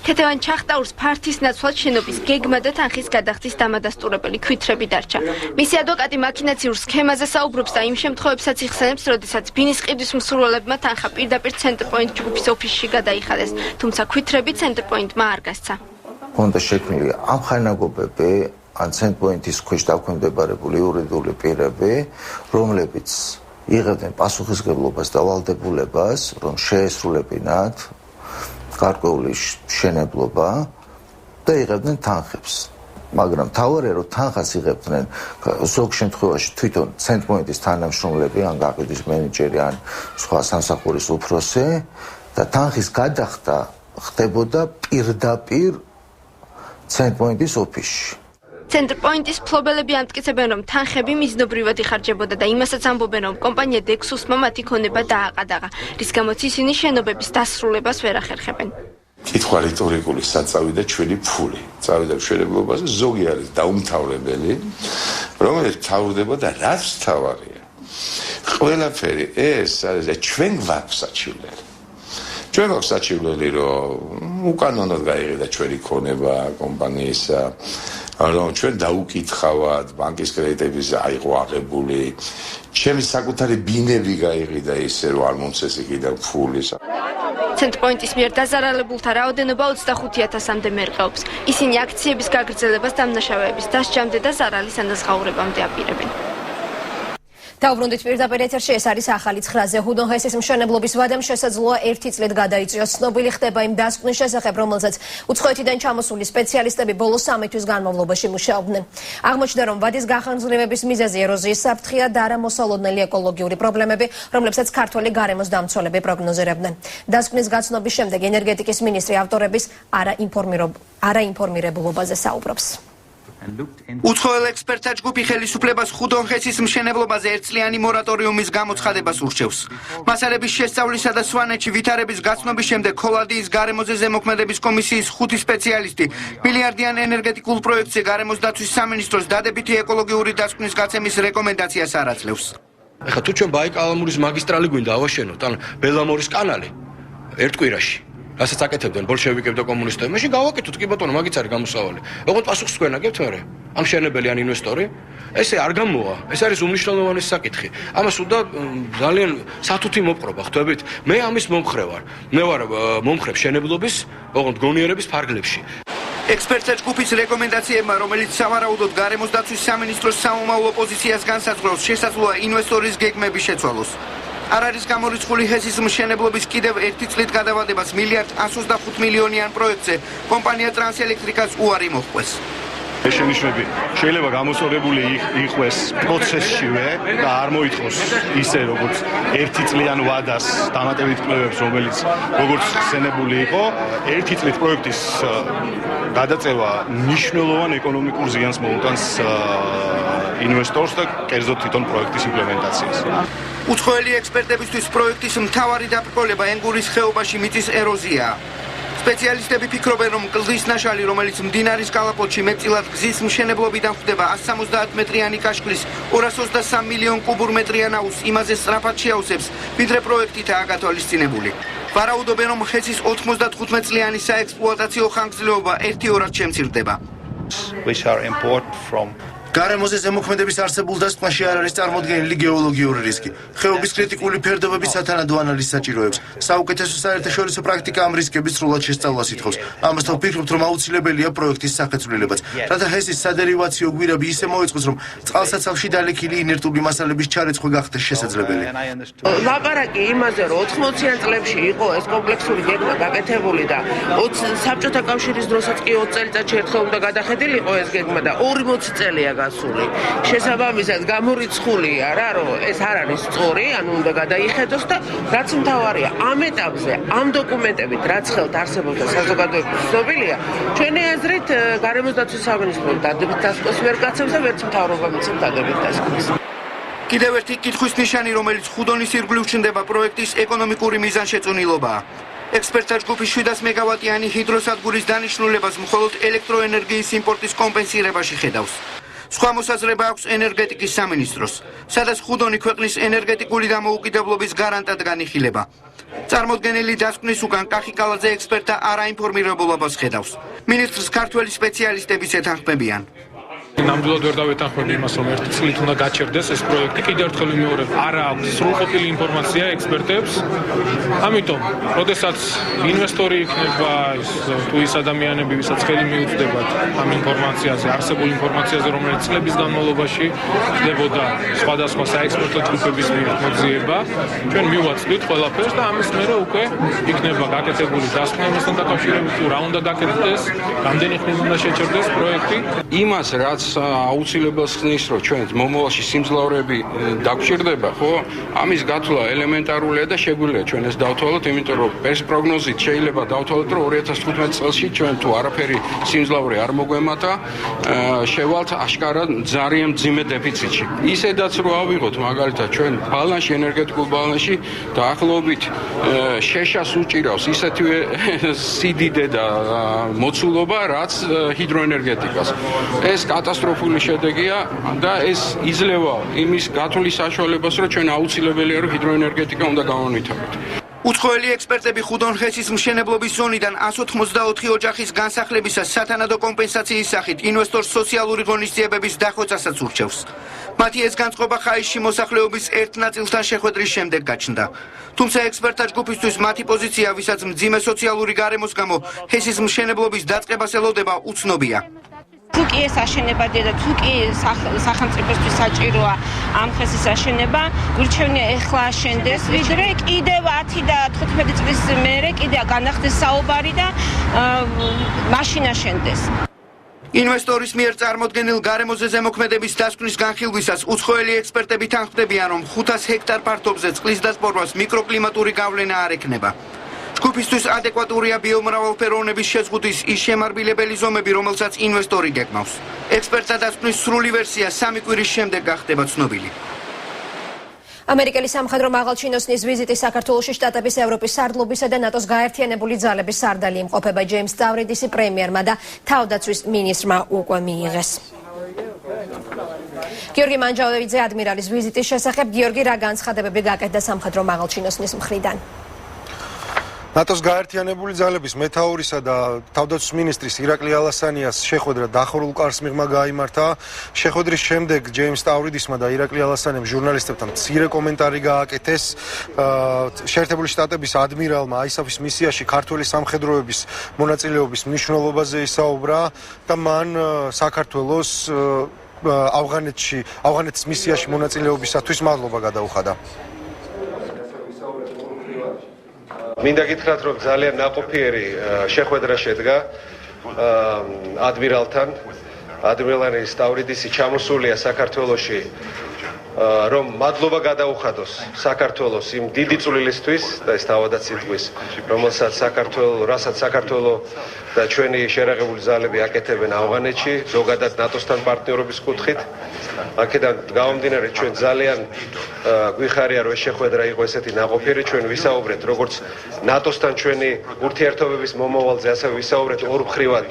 თეთევან ჩახტაურს ფართის ნაცვლად შენობის გეგმა და თანხის გადახდის დამადასტურებელი ქვითრები დარჩა. მისი ადვოკატი მაქინაციურ სქემაზე საუბრობს და იმ შემთხვევებსაც იხსენებს, როდესაც ბინის ყიდვის მსურველებმა თანხა პირდაპირ ცენტრპოინტ ჯგუფის ოფისში გადაიხადეს, თუმცა ქვითრები ცენტრპოინტმა არ გასცა. Უნდა შექმნილი ამხანაგობები ან ცენტრპოინტის ქვეშ დაქვემდებარებული იურიდიული პირები, რომლებიც იღებდნენ პასუხისმგებლობას და ვალდებულებას, რომ შეესრულებინათ გარკვეული მშენებლობა და იღებდნენ თანხებს. მაგრამ თავარია რომ თანხას იღებდნენ ზოგ შემთხვევაში თვითონ ცენტრპოინტის თანამშრომლები, ან გაყიდვის მენეჯერი, ან სხვა სამსახურის უფროსი და თანხის გადახდა ხდებოდა პირდაპირ ცენტრპოინტის ოფისში. ცენტრპოინტის მფლობელები ამტკიცებენ, რომ თანხები მიზნობრივად იხარჯებოდა და იმასაც ამბობენ, რომ კომპანია დექსუსმა მათი ქონება დააყადაღა, რის გამოც ისინი შენობების დასრულებას ვერ ახერხებენ. კითხვა რიტორიკული საწავიდა ჩვენი ფული. წავიდა მშენებლობაზე, ზოგი არის დაუმთავრებელი, რომელიც თავდება და რაც თავარია. ყველაფერი ეს არის ჩვენ გვაქვს საჩივლელი. ჩვენ გვაქვს საჩივლელი, რომ უკანონოდ გაიყიდა ჩვენი ქონება კომპანიისა, რომ ჩვენ დაუკითხავად ბანკის კრედიტების აიყო აღებული, ჩემი საკუთარი ბინები გაიყიდა ისე, რომ არ მომცეს იქიდან ფული. ცენტრპოინტის მიერ დაზარალებულთა რაოდენობა 25,000-მდე მერყეობს. ისინი აქციების გაგრძელებას დამნაშავეების დასჯამდე და ზარალის ანაზღაურებამდე აპირებენ. დავბრუნდით პირდაპირ ეთერში, ეს არის ახალი ცხრაზე. ჰუდონჰესის მშენებლობის ვადამ შესაძლოა 1 წლით გადაიწიოს. ცნობილი ხდება იმ დასკვნის შესახებ, რომელზეც უცხოეთიდან ჩამოსული სპეციალისტები ბოლო 3 თვის განმავლობაში მუშაობდნენ. აღმოჩნდა, რომ ვადის გახანგრძლივების მიზეზი ეროზიის საფრთხეა და არამოსალოდნელი ეკოლოგიური პრობლემები, რომლებსაც ქართველი გარემოს დამცველები პროგნოზირებდნენ. დასკვნის გაცნობის შემდეგ ენერგეტიკის მინისტრი ავტორების არაინფორმირებულობაზე საუბრობს. უცხოელ ექსპერტთა ჯგუფი ხელისუფლებას ხუდონჰესის მშენებლობაზე ერთწლიანი მორატორიუმის გამოცხადებას ურჩევს. მასალების შესწავლისა და სვანეთში ვითარების გაცნობის შემდეგ ქოლადიის გარემოზე ზემოქმედების კომისიის 5 სპეციალისტი მილიარდიან ენერგეტიკულ პროექტზე გარემოს დაცვის სამინისტროს დადებითი ეკოლოგიური დასკვნის გაცემის რეკომენდაციას არ აძლევს. ეხლა თუ ჩვენ ბაიკალამურის მაგისტრალი გვინდა ავაშენოთ, ან ბელამორის კანალი, ერთ კვირაში. რასაც აკეთებდნენ ბოლშევიკები და კომუნისტები, მაშინ გავაკეთოთ კი ბატონო, მაგიც არის გამოსავალი. ოღონდ პასუხს გვენაგებთ მე. ამ მშენებელი ან ინვესტორი, ესე არ გამოვა. ეს არის უმნიშვნელოვანესი საკითხი. ამას უნდა ძალიან სათუთი მოპყრობა, ხვდებით? მე ამის მომხრე ვარ. მე ვარ მომხრე მშენებლობის, ოღონდ გონიერების ფარგლებში. ექსპერტთა ჯგუფის რეკომენდაციებმა, რომელიც სავარაუდოდ გარემოს დაცვის სამინისტროს სამომავლო პოზიციას განსაზღვრავს, შესაძლოა ინვესტორის გეგმები შეცვალოს. არ არის გამორიცხული ჰესის მშენებლობის კიდევ ერთი წლით გადავადებას $1.125 მილიონიან პროექტზე კომპანია ტრანსელექტრიკას უარი მოჰყვეს. შენიშვნები შეიძლება გამოსწორებული იყვეს პროცესშივე და არ მოითხოვს ისე როგორც ერთი წლიან ვადას დამატებით კვლევებს, რომელიც როგორც ხსენებული იყო, ერთი წლით პროექტის გადაწევა მნიშვნელოვან ეკონომიკურ ზიანს მოუტანს ინვესტორს და კერძოდ თვითონ პროექტის იმპლემენტაციას. უცხოელი ექსპერტებისთვის პროექტის მთავარი დაბრკოლება ენგურის ხეობაში მიწის ეროზიაა. სპეციალისტები ფიქრობენ, რომ კლდის ნაშალი, რომელიც მდინარის კალაპოტში მეტწილად გზის მშენებლობიდან ხვდება 170 მეტრიანი კაშკლის 223 მილიონ კუბურ მეტრიან აუზს იმაზე სწრაფად შეავსებს, ვიდრე პროექტითაა გათვალისწინებული. ვარაუდობენ, რომ ჰესის 95 წლიანი საექსპლუატაციო ხანგრძლივობა 1 ორად შემცირდება. გარემოზე ზემოქმედების არსებულ დასკვნაში არ არის წარმოდგენილი გეოლოგიური რისკი. ხეობის კრიტიკული ფერდობების სათანადო ანალიზს საჭიროებს. საუკეთესო საერთაშორისო პრაქტიკა ამ რისკების სრულად შესწავლას ითხოვს. ამასთან ვფიქრობთ, რომ აუცილებელია პროექტის სახეცვლილებაც. რათა ჰესის სადერივაციო გვირაბი ისე მოეწყოს, რომ წყალსაცავში დალექილი ინერტული მასალების ჩარეცხვა გახდეს შესაძლებელი. ლაპარაკი იმაზე, რომ 80-იან წლებში იყო ეს კომპლექსური გეგმა გაკეთებული და საბჭოთა კავშირის დროსაც კი 20 წელიწადში ერთხელ უნდა გადახედილიყო ეს გეგმა და 40 წელია გასული. შესაბამისად გამორიცხულია რა, რომ ეს არ არის სწორი, ანუ უნდა გადაიხედოს და რაც მთავარია, ამ ეტაპზე, ამ დოკუმენტებით, რაც ხელთ არსებობს და საზოგადოების ცნობილია, ჩვენი აზრით გარემოს დაცვის სამინისტრო დადებით დასკვას ვერ გაცემს და ვერც მთავრობა მიცემს დადებით დასკვას. კიდევ ერთი კითხვის ნიშანი, რომელიც ხუდონის ირგვლივ ჩნდება პროექტის ეკონომიკური მიზანშეწონილობაა. ექსპერტთა ჯგუფის 700 მეგავატიანი ჰიდროსადგურის დანიშნულებას მხოლოდ ელექტროენერგიის იმპორტის კომპენსირებაში ხედავს. სხვა მოსაზრება აქვს ენერგეტიკის სამინისტროს, სადაც ხუდონი ქვეყნის ენერგეტიკული დამოუკიდებლობის გარანტად განიხილება. წარმოდგენილი დასკვნის უკან კახი კალაძე ექსპერტთა არაინფორმირებულობას ხედავს. მინისტრს ქართველი სპეციალისტებიც ეთანხმებიან. ნამდვილად ვერ დავეთანხმები იმას, რომ ერთი წლით უნდა გაჩერდეს ეს პროექტი. კიდევ ერთხელ ვიმეორებ, არ აქვს სრულყოფილი ინფორმაცია ექსპერტებს. ამიტომ, როდესაც ინვესტორი იქნება, თუ ის ადამიანები, ვისაც ხელი მიუწვდებათ ამ ინფორმაციაზე, არსებულ ინფორმაციაზე, რომელიც წლების განმავლობაში ხდებოდა სხვადასხვა საექსპერტო ჯგუფების მიერ მოძიება, ჩვენ მივაწვდით ყველაფერს და ამის მერე უკვე იქნება გაკეთებული დასკვნა ამასთან დაკავშირებით, თუ რა უნდა გაკეთდეს, რამდენი ხნით უნდა შეჩერდეს პროექტი. იმას რაც აუცილებელს ხსნის, რომ ჩვენ მომავალში სიმძლავრეები დაგჭირდება, ხო? ამის გათვლა ელემენტარულია და შეგვიძლია ჩვენ ეს დავთვალოთ, იმიტომ რომ ეს პროგნოზით შეიძლება დავთვალოთ, რომ 2015 წელს ჩვენ თუ არაფერი სიმძლავრე არ მოგვემატა, შევალთ აშკარად ძალიან მძიმე დეფიციტში. ისედაც რო ავიღოთ მაგალითად ჩვენ ბალანსში, ენერგეტიკულ ბალანსში დაახლოებით შეშას უჭირავს ისეთივე სიდიდე და მოცულობა, რაც ჰიდროენერგეტიკას. ეს კატასტროფული შედეგია და ეს იძლევა იმის გათვლის საშუალებას, რომ ჩვენ აუცილებელია რომ ჰიდროენერგეტიკა უნდა გავანვითაროთ. უცხოელი ექსპერტები ხუდონ ჰესის მშენებლობის ზონიდან 184 ოჯახის განსახლებისას სათანადო კომპენსაციის სახით ინვესტორს სოციალური ღონისძიებების დახვეწასაც ურჩევს. მათი ეს განწყობა ხაისში მოსახლეობის ერთ ნაწილთან შეხვედრის შემდეგ გაჩნდა. თუმცა ექსპერტთა ჯგუფისთვის მათი პოზიცია, ვისაც მძიმე სოციალური გარემოს გამო ჰესის მშენებლობის დაწყებას ელოდება, უცნობია. თუ კი ეს აშენებადია და თუ კი სახელმწიფოსთვის საჭიროა ამ ხესის აშენება, გვირჩევნია ეხლა აშენდეს, ვიდრე კიდევ 10 და 15 წლის მერე კიდე განახდეს საუბარი და მაშინ აშენდეს. ინვესტორის მიერ წარმოდგენილ გარემოზე ზემოქმედების დასკვნის განხილვისას უცხოელი ექსპერტები თანხმდებიან, რომ 500 ჰექტარ ფართობზე წყლის დასპორვას მიკროკლიმატური გავლენა არ ექნება. ჯგუფისთვის ადეკვატურია ბიომრავალფეროვნების შეზღუდვის ის შემარბილებელი ზომები, რომელსაც ინვესტორი გეგმავს. ექსპერტთა დასკვნის სრული ვერსია 3 კვირის შემდეგ გახდება ცნობილი. ამერიკელი სამხედრო მაღალჩინოსნის ვიზიტი საქართველოში შტატების ევროპის სარდლობისა და ნატოს გაერთიანებული ძალების სარდალი იმყოფება. ჯეიმს სტავრიდისი პრემიერმა და თავდაცვის მინისტრმა უკვე მიიღეს. გიორგი მანჯაველიძე ადმირალის ვიზიტის შესახებ. გიორგი, რა განცხადებები გაკეთდა სამხედრო მაღალჩინოსნის მხრიდან? ნატოს გაერთიანებული ძალების მეთაურისა და თავდაცვის მინისტრის ირაკლი ალასანიას შეხვედრა დახურულ კარს მიღმა გაიმართა. შეხვედრის შემდეგ ჯეიმს ტავრიდისმა და ირაკლი ალასანიამ ჟურნალისტებთან მცირე კომენტარი გააკეთეს. შეერთებული შტატების ადმირალმა ISAF-ის მისიაში ქართველი სამხედროების მონაწილეობის მნიშვნელობაზე ისაუბრა და მან საქართველოს ავღანეთის მისიაში მონაწილეობისათვის მადლობა გადაუხადა. მინდა გითხრათ, რომ ძალიან ნაყოფიერი შეხვედრა შედგა ადმირალთან. ადმირალი სტავრიდისი ჩამოსულია საქართველოში, რომ მადლობა გადაუხადოს საქართველოს იმ დიდი წვლილისთვის და ეს თავადაც იტყვის, რასაც საქართველო და ჩვენი შერაღებული ძალები აკეთებენ ავღანეთში, ზოგადად ნატოსთან პარტნიორობის კუთხით. აქედან გამომდინარე, ჩვენ ძალიან გვიხარია, რომ ეს შეხვედრა იყო ესეთი ნაყოფიერი, ჩვენ ვისაუბრეთ როგორც ნატოსთან ჩვენი ურთიერთობების მომავალზე, ასევე ვისაუბრეთ ორმხრივად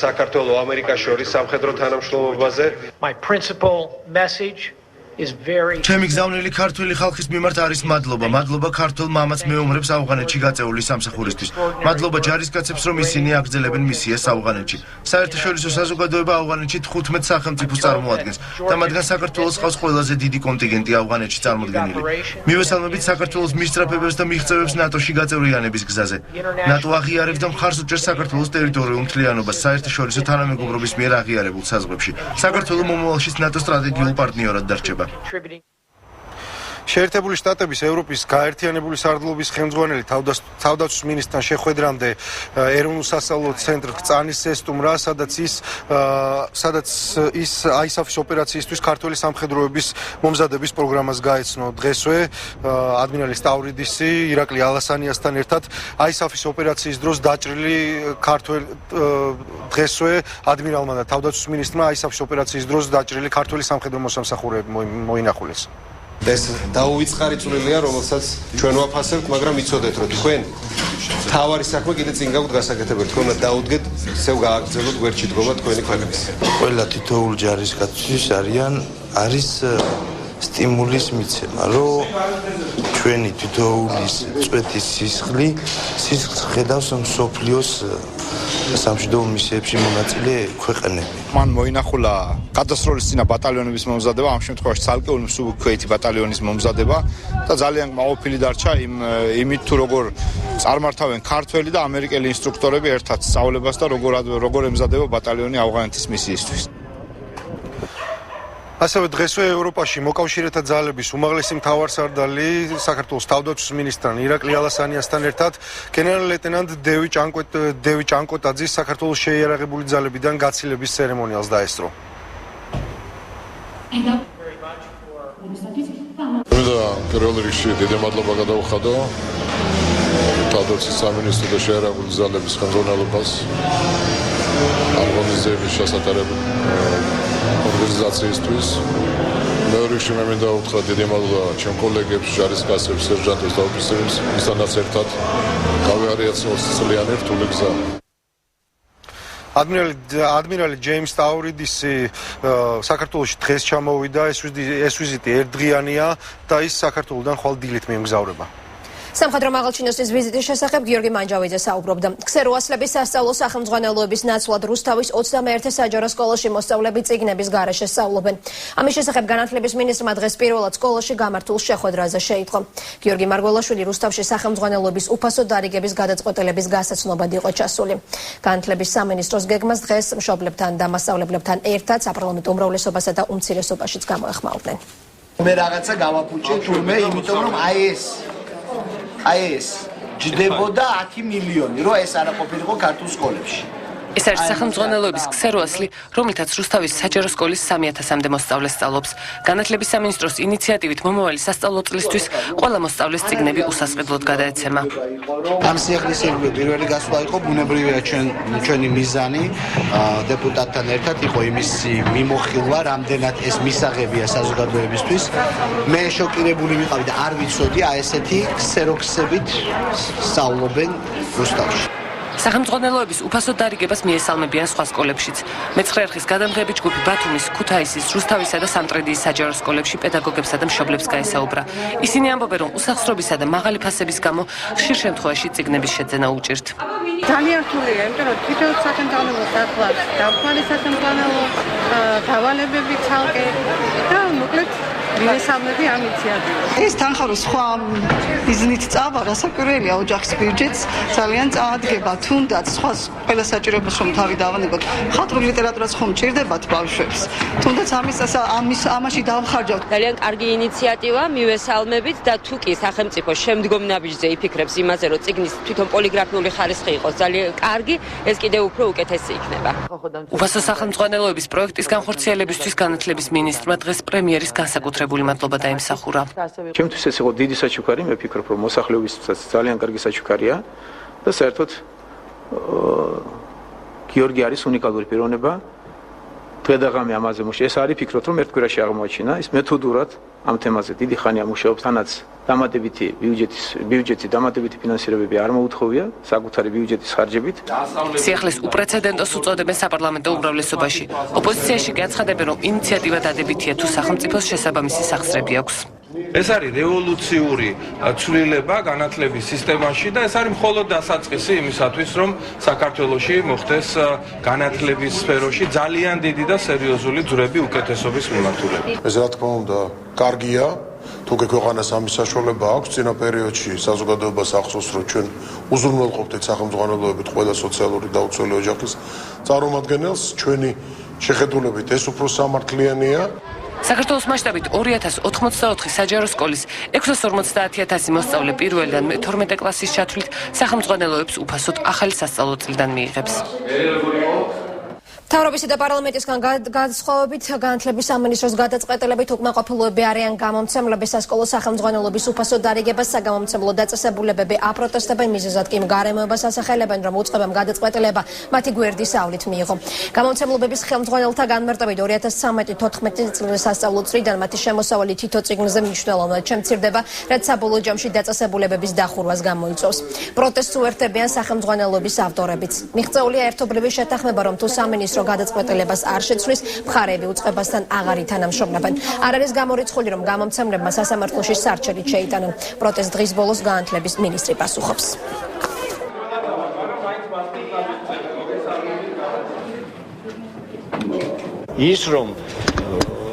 საქართველოს ამერიკას შორის სამხედრო თანამშრომლობაზე. My principal message ჩემი გზავნილი ქართველი ხალხის მიმართ არის მადლობა. მადლობა ქართულ მამაც მეომრებს ავღანეთში გაწეული სამსახურისთვის. მადლობა ჯარისკაცებს, რომ ისინი აგრძელებენ მისიას ავღანეთში. საერთაშორისო საზოგადოება ავღანეთში 15 სახელმწიფოს წარმოადგენს და მათგან საქართველოს ყავს ყველაზე დიდი კონტინგენტი ავღანეთში წარმოდგენილი. მივესალმებით საქართველოს მისწრაფებებს და მიღწევებს ნატოში გაწევრიანების გზაზე. ნატო აღიარებს და მხარს უჭერს საქართველოს ტერიტორიულ მთლიანობას საერთაშორისო თანამეგობრობის მიერ აღიარებულ საზღვრებში. საქართველო მომავალშიც ნატოს სტრატეგიულ პარტნიორად დარჩება. შეერთებული შტატების ევროპის გაერთიანებული სარდლობის ხელმძღვანელი თავდაცვის მინისტრთან შეხვედრამდე ეროვნულ სასწავლო ცენტრ ხწანის ესტუმრა, სადაც ის ISAF-ის ოპერაციისთვის ქართველი სამხედროების მომზადების პროგრამას გაეცნო. დღესვე ადმირალი სტავრიდისი ირაკლი ალასანიასთან ერთად ISAF-ის ოპერაციის დროს დაჭრილი დღესვე ადმირალმა და თავდაცვის მინისტრმა ISAF-ის ოპერაციის დროს დაჭრილი ქართველი სამხედრო მოსამსახურეები მოინახულეს. ეს დაუვიწყარი წვლილია, რომელსაც ჩვენ ვაფასებთ, მაგრამ იცოდეთ, რომ თქვენ თავარი საქმე კიდე წინ გაგვთ გასაკეთებელი. თქვენ უნდა დაუდგეთ, ისევ გააგრძელოთ გვერდში დგომა თქვენი ქვეყნის. ყველა თითოეულ ჯარისკაცის არის სტიმულის მიცემა, რომ ჩვენი თითოეულის წვეთის სისხლს ხედავს მსოფლიოს სამშვიდობო მისიებში მონაწილე ქვეყნები. მან მოინახულა გადასროლისწინა ბატალიონების მომზადება, ამ შემთხვევაში ცალკეული მსუბუქეითი ბატალიონის მომზადება და ძალიან მაყოფილი დარჩა იმით თუ როგორ წარმართავენ ქართველი და ამერიკელი ინსტრუქტორები ერთად სწავლებას და როგორ ემზადება ბატალიონი ავღანეთის მისიისთვის. ასევე დღესვე ევროპაში მოკავშირეთა ძალების უმაღლესი მთავარსარდალი საქართველოს თავდაცვის მინისტრთან ირაკლი ალასანიასთან ერთად გენერალ-ლეიტენანტ დევი ჭანკოტაძის საქართველოს შეიარაღებული ძალებიდან გაცილების ცერემონიალს დაესწრო. პირველ რიგში დიდი მადლობა გადაუხადო თავდაცვის სამინისტრო და შეიარაღებული ძალების ხელმძღვანელობას არგონიზების შესატარებად ორგანიზაციისთვის. მეორე რიგში მე მინდა უთხრა დიდი მადლობა ჩემ კოლეგებს, ჯარისკაცებს, სერჟანტებს და ოფიცერებს, ვისთანაც ერთად გავიარეთ 20 წლიანი რთული გზა. ადმირალი ჯეიმს ტავრიდისი საქართველოში დღეს ჩამოვიდა, ეს ვიზიტი ერთდღიანია და ის საქართველოდან ხვალ დილით მიემგზავრება. სამხედრო მაღალჩინოსის ვიზიტის შესახებ გიორგი მანჯავიძე საუბრობდა. ქსეროასლების სასწავლო სახელმძღვანელოების ნაცვლად რუსთავის 21 საჯარო სკოლაში მოსწავლეები წიგნების გარეშე სწავლობენ. ამის შესახებ განათლების მინისტრმა დღეს პირველად სკოლაში გამართულ შეხვედრაზე შეიტყო. გიორგი მარგველაშვილი რუსთავში სახელმძღვანელოების უფასო დარიგების გადაწყვეტილების გასაცნობად იყო ჩასული. განათლების სამინისტროს გეგმას დღეს მშობლებთან და მასწავლებლებთან ერთად საპარლამენტო უმრავლესობასა და უმცირესობაშიც გამოეხმაურნენ. მე რაღაცა გავაფუჭე თურმე, იმიტომ რომ აი ეს ჯდებოდა 10 მილიონი, რომ ეს არა ყოფილიყო ქართულ სკოლებში. ეს არის სახელმძღვანელოების ქსეროასლი, რომლითაც რუსთავის საჯარო სკოლის 3000-მდე მოსწავლე სწავლობს. განათლების სამინისტროს ინიციატივით მომავალი სასწავლო წლისთვის ყველა მოსწავლეს წიგნები უსასყიდლოდ გადაეცემა. ამ სიახლის ირგვლივ პირველი გასვლა იყო, ბუნებრივია ჩვენი მიზანი დეპუტატთან ერთად იყო იმის მიმოხილვა, რამდენად ეს მისაღებია საზოგადოებისთვის. მე შოკირებული ვიყავი და არ ვიცოდი, ესეთი ქსეროქსებით სწავლობენ რუსთავში. სახელმწიფოების უფასოდ დარიგებას მიესალმებიან სხვა სკოლებშიც. მეცხრე არხის გადამღები ჯგუფი ბათუმის, ქუთაისის, რუსთავისა და სამტრედიის საჯარო სკოლებში პედაგოგებსა და მშობლებს გაესაუბრა. ისინი ამბობენ, რომ უსახსრობისა და მაღალი ფასების გამო ხშირ შემთხვევაში წიგნების შეძენა უჭირთ. ძალიან რთულია, იმიტომ რომ თითოეულ სახელმწიფოს ახლავს დამხმარე სახელმწიფო დავალებები ცალკე და მოკლედ მივესალმები ამ ინიციატივას. ეს თანხარო სხვა ბიზნესით წავა, რასაკვირველია, ოჯახის ბიუჯეტს ძალიან წაადგება, თუნდაც სხვა ყველა საჭიროებას რომ თავი დავანებოთ. მხატვრულ ლიტერატურას ხომ ჭირდებათ ბავშვებს. თუნდაც ამაში დავხარჯავთ. ძალიან კარგი ინიციატივა, მივესალმებით და თუ კი სახელმწიფო შემდგომ ნაბიჯზე იფიქრებს იმაზე, რომ წიგნის თვითონ პოლიგრაფიული ხარისხი იყოს ძალიან კარგი, ეს კიდევ უფრო უკეთესი იქნება. უფასო სახელმწიფოების პროექტის განხორციელებისთვის განათლების მინისტრმა დღეს პრემიერის განსაკუთრებული მადლობა დაიმსახურა. ჩემთვის ეს იყო დიდი საჩუქარი, მე ვფიქრობ, რომ მოსახლეობისთვისაც ძალიან კარგი საჩუქარია და საერთოდ გიორგი არის უნიკალური პიროვნება. დღე-დღე ამაზე მუშაობს. ეს არის ფიქრობ, რომ ერთ კვირაში აღმოაჩინა. ის მეთოდურად ამ თემაზე დიდი ხანია მუშაობს, თანაც დამატებითი ბიუჯეტი, დამატებითი ფინანსირებები არ მოუთხოვია საკუთარი ბიუჯეტის ხარჯებით. სიახლის უპრეცედენტოს უწოდებენ საპარლამენტო უმრავლესობაში. ოპოზიციაში კი აცხადებენ, რომ ინიციატივა დადებითია თუ სახელმწიფოს შესაბამისი სახსრები აქვს. ეს არის რევოლუციური ცვლილება განათლების სისტემაში და ეს არის მხოლოდ დასაწყისი იმისათვის, რომ საქართველოში მოხდეს განათლების სფეროში ძალიან დიდი და სერიოზული ძვრები უკეთესობის მიმართულებით. ეს რა თქმა უნდა, კარგია. თუ ქვეყანას ამის საშუალება აქვს, წინა პერიოდში საზოგადოებას ახსოვს, რომ ჩვენ უზრუნველყოფდით სახელმწიფოებით ყველა სოციალური დაუცველი ოჯახის წარმომადგენელს, ჩვენი შეხედულებით ეს უფრო სამართლიანია. საქართველოს მასშტაბით 2084 საჯარო სკოლის 650,000 მოსწავლე პირველიდან 12 კლასის ჩათვლით სახელმწიფოებს უფასოდ ახალი სასწავლო წლიდან მიიღებს. მთავრობისა და პარლამენტისგან განსხვავებით განათლების სამინისტროს გადაწყვეტილებით უკმაყოფილოები არიან გამომცემლები სასკოლო სახელმძღვანელობის უფასო დარიგებას საგამომცემლო დაწესებულებები აპროტესტებენ მიზეზად კი გარემოებას ასახელებენ რომ უწყებამ გადაწყვეტილება მათი გვერდისავლით მიიღო. გამომცემლობების ხელმძღვანელთა განმარტებით 2013-14 წლის სასწავლო წლიდან მათი შემოსავალი თითო წიგნზე მნიშვნელოვნად შემცირდება, რაც საბოლოო ჯამში დაწესებულებების დახურვას გამოიწვევს. პროტესტს უერთებიან სახელმძღვანელობის ავტორებიც. მიღწეულია ერთობლივი შეთანხმება რომ თუ სამინისტრო გადაწყვეტილებას არ შეცვლის, მხარეები უწყებასთან აღარ ითანამშრომლებენ. არ არის გამორიცხული, რომ გამომცემლებმა სასამართლოში სარჩელით შეიტანონ. პროტესტ დღის ბოლოს განათლების მინისტრი პასუხობს. ის რომ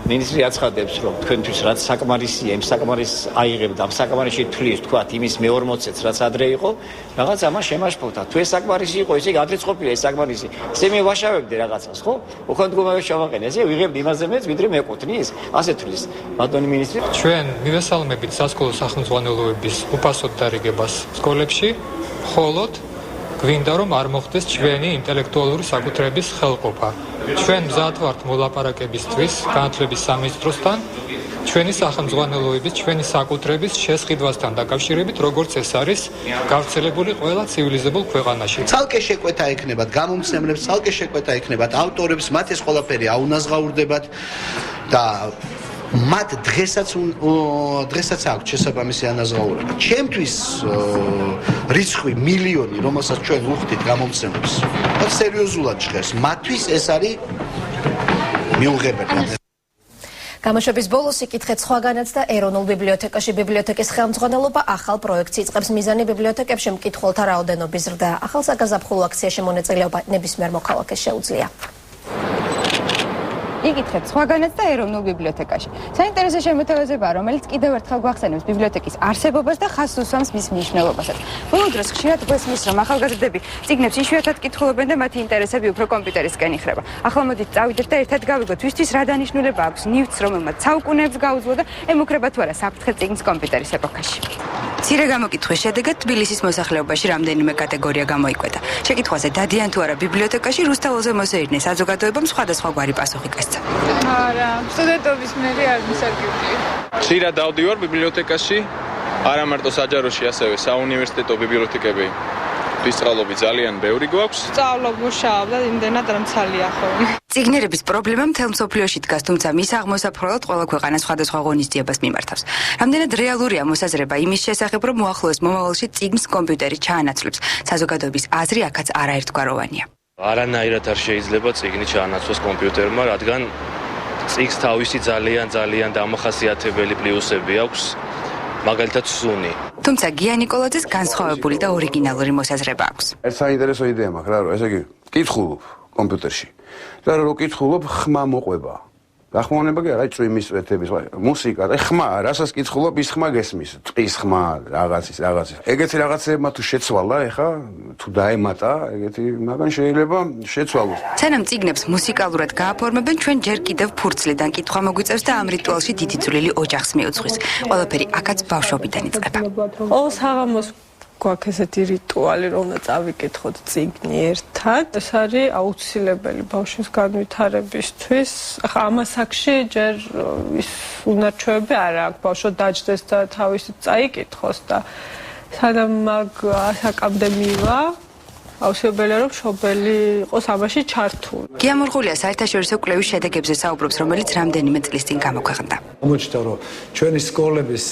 მინისტრი აცხადებს, რომ თქვენთვის რაც საკმარისია, იმ საკმარისს აიღებდა, ამ საკმარისში თვლის, თქვათ, იმის მე-40-ს, რაც ადრე იყო, რაღაც ამას შემაშფოთა. თუ ეს საკმარისი იყო, ესე იგი ადრეც ყოფილა ეს საკმარისი. ესე მე ვაშავებდი რაღაცას, ხო? უქონდგომავე შევაყენე, ესე ვიღებდი იმაზე მეც, ვიდრე მეკუთვნის, ასე თვლის. ბატონი მინისტრი, ჩვენ მივესალმებით სასკოლო სახელმძღვანელოების უფასოდ დარიგებას სკოლებში, მხოლოდ გვინდა რომ არ მოხდეს ჩვენი ინტელექტუალური საკუთრების ხელყოფა. ჩვენ მზად ვართ მოლაპარაკებისთვის განათლების სამინისტროსთან, ჩვენი სახელმძღვანელოების, ჩვენი საკუთრების შესყიდვასთან დაკავშირებით, როგორც ეს არის გავრცელებული ყველა ცივილიზებულ ქვეყანაში. ცალკე შეკვეთა ექნებათ გამომცემლებს, ცალკე შეკვეთა ექნებათ ავტორებს, მათ ეს ყველაფერი აუნაზღაურდებათ და მათ დღესაც აქვს შესაბამისი ანაზღაურება. ჩემთვის რიცხვი მილიონი, რომელსაც ჩვენ ვუხდით გამომცემლებს, და სერიოზულად ჟღერს. მათთვის ეს არის მიუღებელი. გამოშვების ბოლოს იკითხეთ სხვაგანაც და ეროვნულ ბიბლიოთეკაში ბიბლიოთეკის ხელმძღვანელობა ახალ პროექტს იწყებს. მიზანი ბიბლიოთეკებში მკითხველთა რაოდენობის ზრდა. ახალ საგაზაფხულო აქციაში მონაწილეობა ნებისმიერ მოქალაქეს შეუძლია. იკითხეთ სხვაგანაც და ეროვნულ ბიბლიოთეკაში. საინტერესო შემოთავაზებაა, რომელიც კიდევ ერთხელ გვახსენებს ბიბლიოთეკის არსებობას და ხაზს უსვამს მის მნიშვნელობასაც. ბოლო დროს ხშირად გვესმის, რომ ახალგაზრდები წიგნებს იშვიათად კითხულობენ და მათი ინტერესები უფრო კომპიუტერისკენ იხრება. ახლა მოდით წავიდეთ და ერთად გავიგოთ, ვისთვის რა დანიშნულება აქვს ნივთს, რომელმაც საუკუნეებს გაუძლო და ემუქრება თუ არა საფრთხე წიგნის კომპიუტერის ეპოქაში. მცირე გამოკითხვის შედეგად თბილისის მოსახლეობაში რამდენიმე კატეგორია გამოიკვეთა. შეკითხვაზე დადიან თუ არა ბიბლიოთეკაში რუსთაველზე მოსეირნე საზოგადოებამ სხვადასხვაგვარი პასუხი გასცა. არა, სტუდენტობის მერი არ მისარგებლია. ხშირად დავდივარ ბიბლიოთეკაში, არა მარტო საჯაროში, ასევე საუნივერსიტეტო ბიბლიოთეკები. ფისწყალობი ძალიან ბევრი გვაქვს. სწავლობ, მუშაობ და იმდენად რომ ცალია ხოლმე. წიგნერების პრობლემა მთელ მსოფლიოში დგას, თუმცა მის აღმოსაფრთხოად ყველა ქვეყანა სხვადასხვა ღონისძიებას მიმართავს. რამდენად რეალურია მოსაზრება იმის შესახებ, რომ მოახლოეს მომავალში წიგნს კომპიუტერი ჩაანაცვლებს. საზოგადოების აზრი აქაც არაერთგვაროვანია. არანაირად არ შეიძლება წიგნი ჩაანაცვლოს კომპიუტერმა, რადგან წიგნს თავისი ძალიან დამახასიათებელი პლუსები აქვს, მაგალითად სუნი. თუმცა გია ნიკოლაძეს განსხვავებული და ორიგინალური მოსაზრება აქვს. ეს საინტერესო იდეა მაქვს რა, ესე იგი, კითხულობ კომპიუტერში. და რო კითხულობ, ხმა მოყვება. დახმოვანება კი არა, აი წვიმის წვეთების, მუსიკა, აი ხმა, რასაც კითხულობ, ის ხმა გესმის, ტყის ხმა, რაღაცის. ეგეთი რაღაცებმა თუ შეცვალა, ეხა თუ დაემატა, ეგეთი, მაგან შეიძლება შეცვალოს. სანამ წიგნებს მუსიკალურად გააფორმებენ, ჩვენ ჯერ კიდევ ფურცლიდან კითხვა მოგვიწევს და ამ რიტუალში დიდი წვლილი ოჯახს მიუძღვის. ყველაფერი აქაც ბავშვობიდან იწყება. ყოველ საღამოს გვაქვს ესეთი რიტუალი, რომ უნდა წავიკითხოთ წიგნი ერთად. ეს არის აუცილებელი ბავშვის განვითარებისთვის. ახლა ამ ასაკში ჯერ ის უნარჩვევები არ აქვს. ბავშვო დაჯდეს და თავისი წაიკითხოს და სანამ მაგ ასაკამდე მივა, აუცილებელია რომ მშობელი იყოს ამაში ჩართული. გია მურღულია საერთაშორისო კვლევის შედეგებზე საუბრობს, რომელიც რამდენიმე წლის წინ გამოქვეყნდა. აღმოჩნდა, რომ ჩვენი სკოლების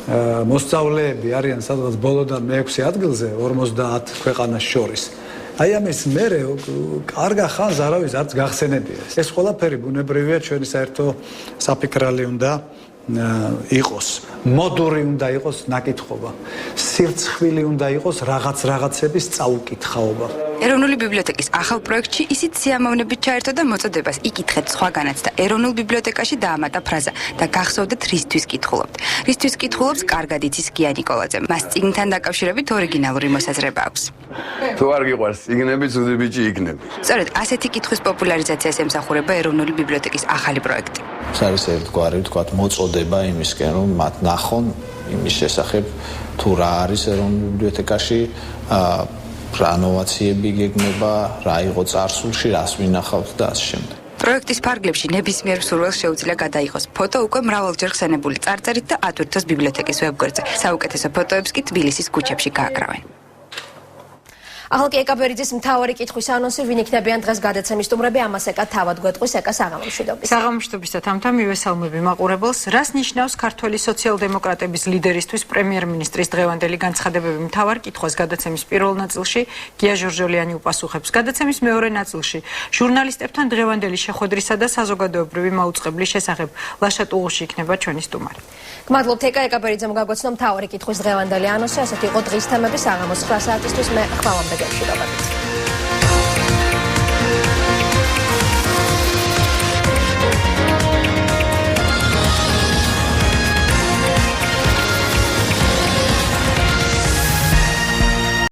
მოსწავლეები არიან სადღაც ბოლოდან მე-6 ადგილზე 50 ქვეყანას შორის. აი ამის მერე კარგა ხანს არავის არც გახსენებია. ეს ყველაფერი ბუნებრივია, ჩვენი საერთო საფიქრალი უნდა იყოს, მოდური უნდა იყოს ნაკითხობა, სირცხვილი უნდა იყოს რაღაცების წაუკითხაობა. ეროვნული ბიბლიოთეკის ახალ პროექტში ისიც სიამოვნებით ჩაერთო და მოწოდებას იკითხეთ სხვაგანაც და ეროვნულ ბიბლიოთეკაში დაამატა ფრაზა და გახსოვდეთ რისთვის კითხულობთ. რისთვის კითხულობს კარგად იცის გია ნიკოლაძე. მას წიგნთან დაკავშირებით ორიგინალური მოსაზრება აქვს. თუ არ გიყვარს წიგნები, ცუდი ბიჭი იქნები. სწორედ ასეთი კითხვის პოპულარიზაციას ემსახურება ეროვნული ბიბლიოთეკის ახალი პროექტი. ეს არის ერთგვარი, ვთქვათ, მოწოდება იმისკენ, რომ მათ ნახონ იმის შესახებ, თუ რა არის ეროვნულ ბიბლიოთეკაში, რა ინოვაციები გეგმება, რა იყო წარსულში, რას ვინახავთ და ასე შემდეგ. პროექტის ფარგლებში ნებისმიერ მსურველს შეუძლია გადაიღოს ფოტო უკვე მრავალჯერ ხსენებული წარწერით და ატვირთოს ბიბლიოთეკის ვებგვერდზე. საუკეთესო ფოტოებს კი თბილისის ქუჩებში გააკრავენ. ახალკი ეკაბერიძის მთავარი კითხვის ანონსი, ვინ იქნებიან დღეს გადაცემის სტუმრები, ამას ეკა თავად გვეტყვის ეკა საღამომშვიდობის. საღამომშვიდობის და თამთა მივესალმები მაყურებელს. რას ნიშნავს ქართველი სოციალ-დემოკრატების ლიდერისთვის პრემიერ-მინისტრის დღევანდელი განცხადებები? მთავარ კითხვას გადაცემის პირველ ნაწილში გია ჟორჟოლიანი უპასუხებს. გადაცემის მეორე ნაწილში ჟურნალისტებთან დღევანდელი შეხვედრისა და საზოგადოებრივი მაუწყებლის შესახებ ლაშა ტუღუში იქნება ჩვენი სტუმარი. გმადლობთ ეკაბერიძემ გაგვაცნო მთავარი კითხვის დღევანდელი ანონსი, ასეთი იყო დღის თემები საღამოს 9 საათისთვის. მე ხვალამდე გეშვიდობებით.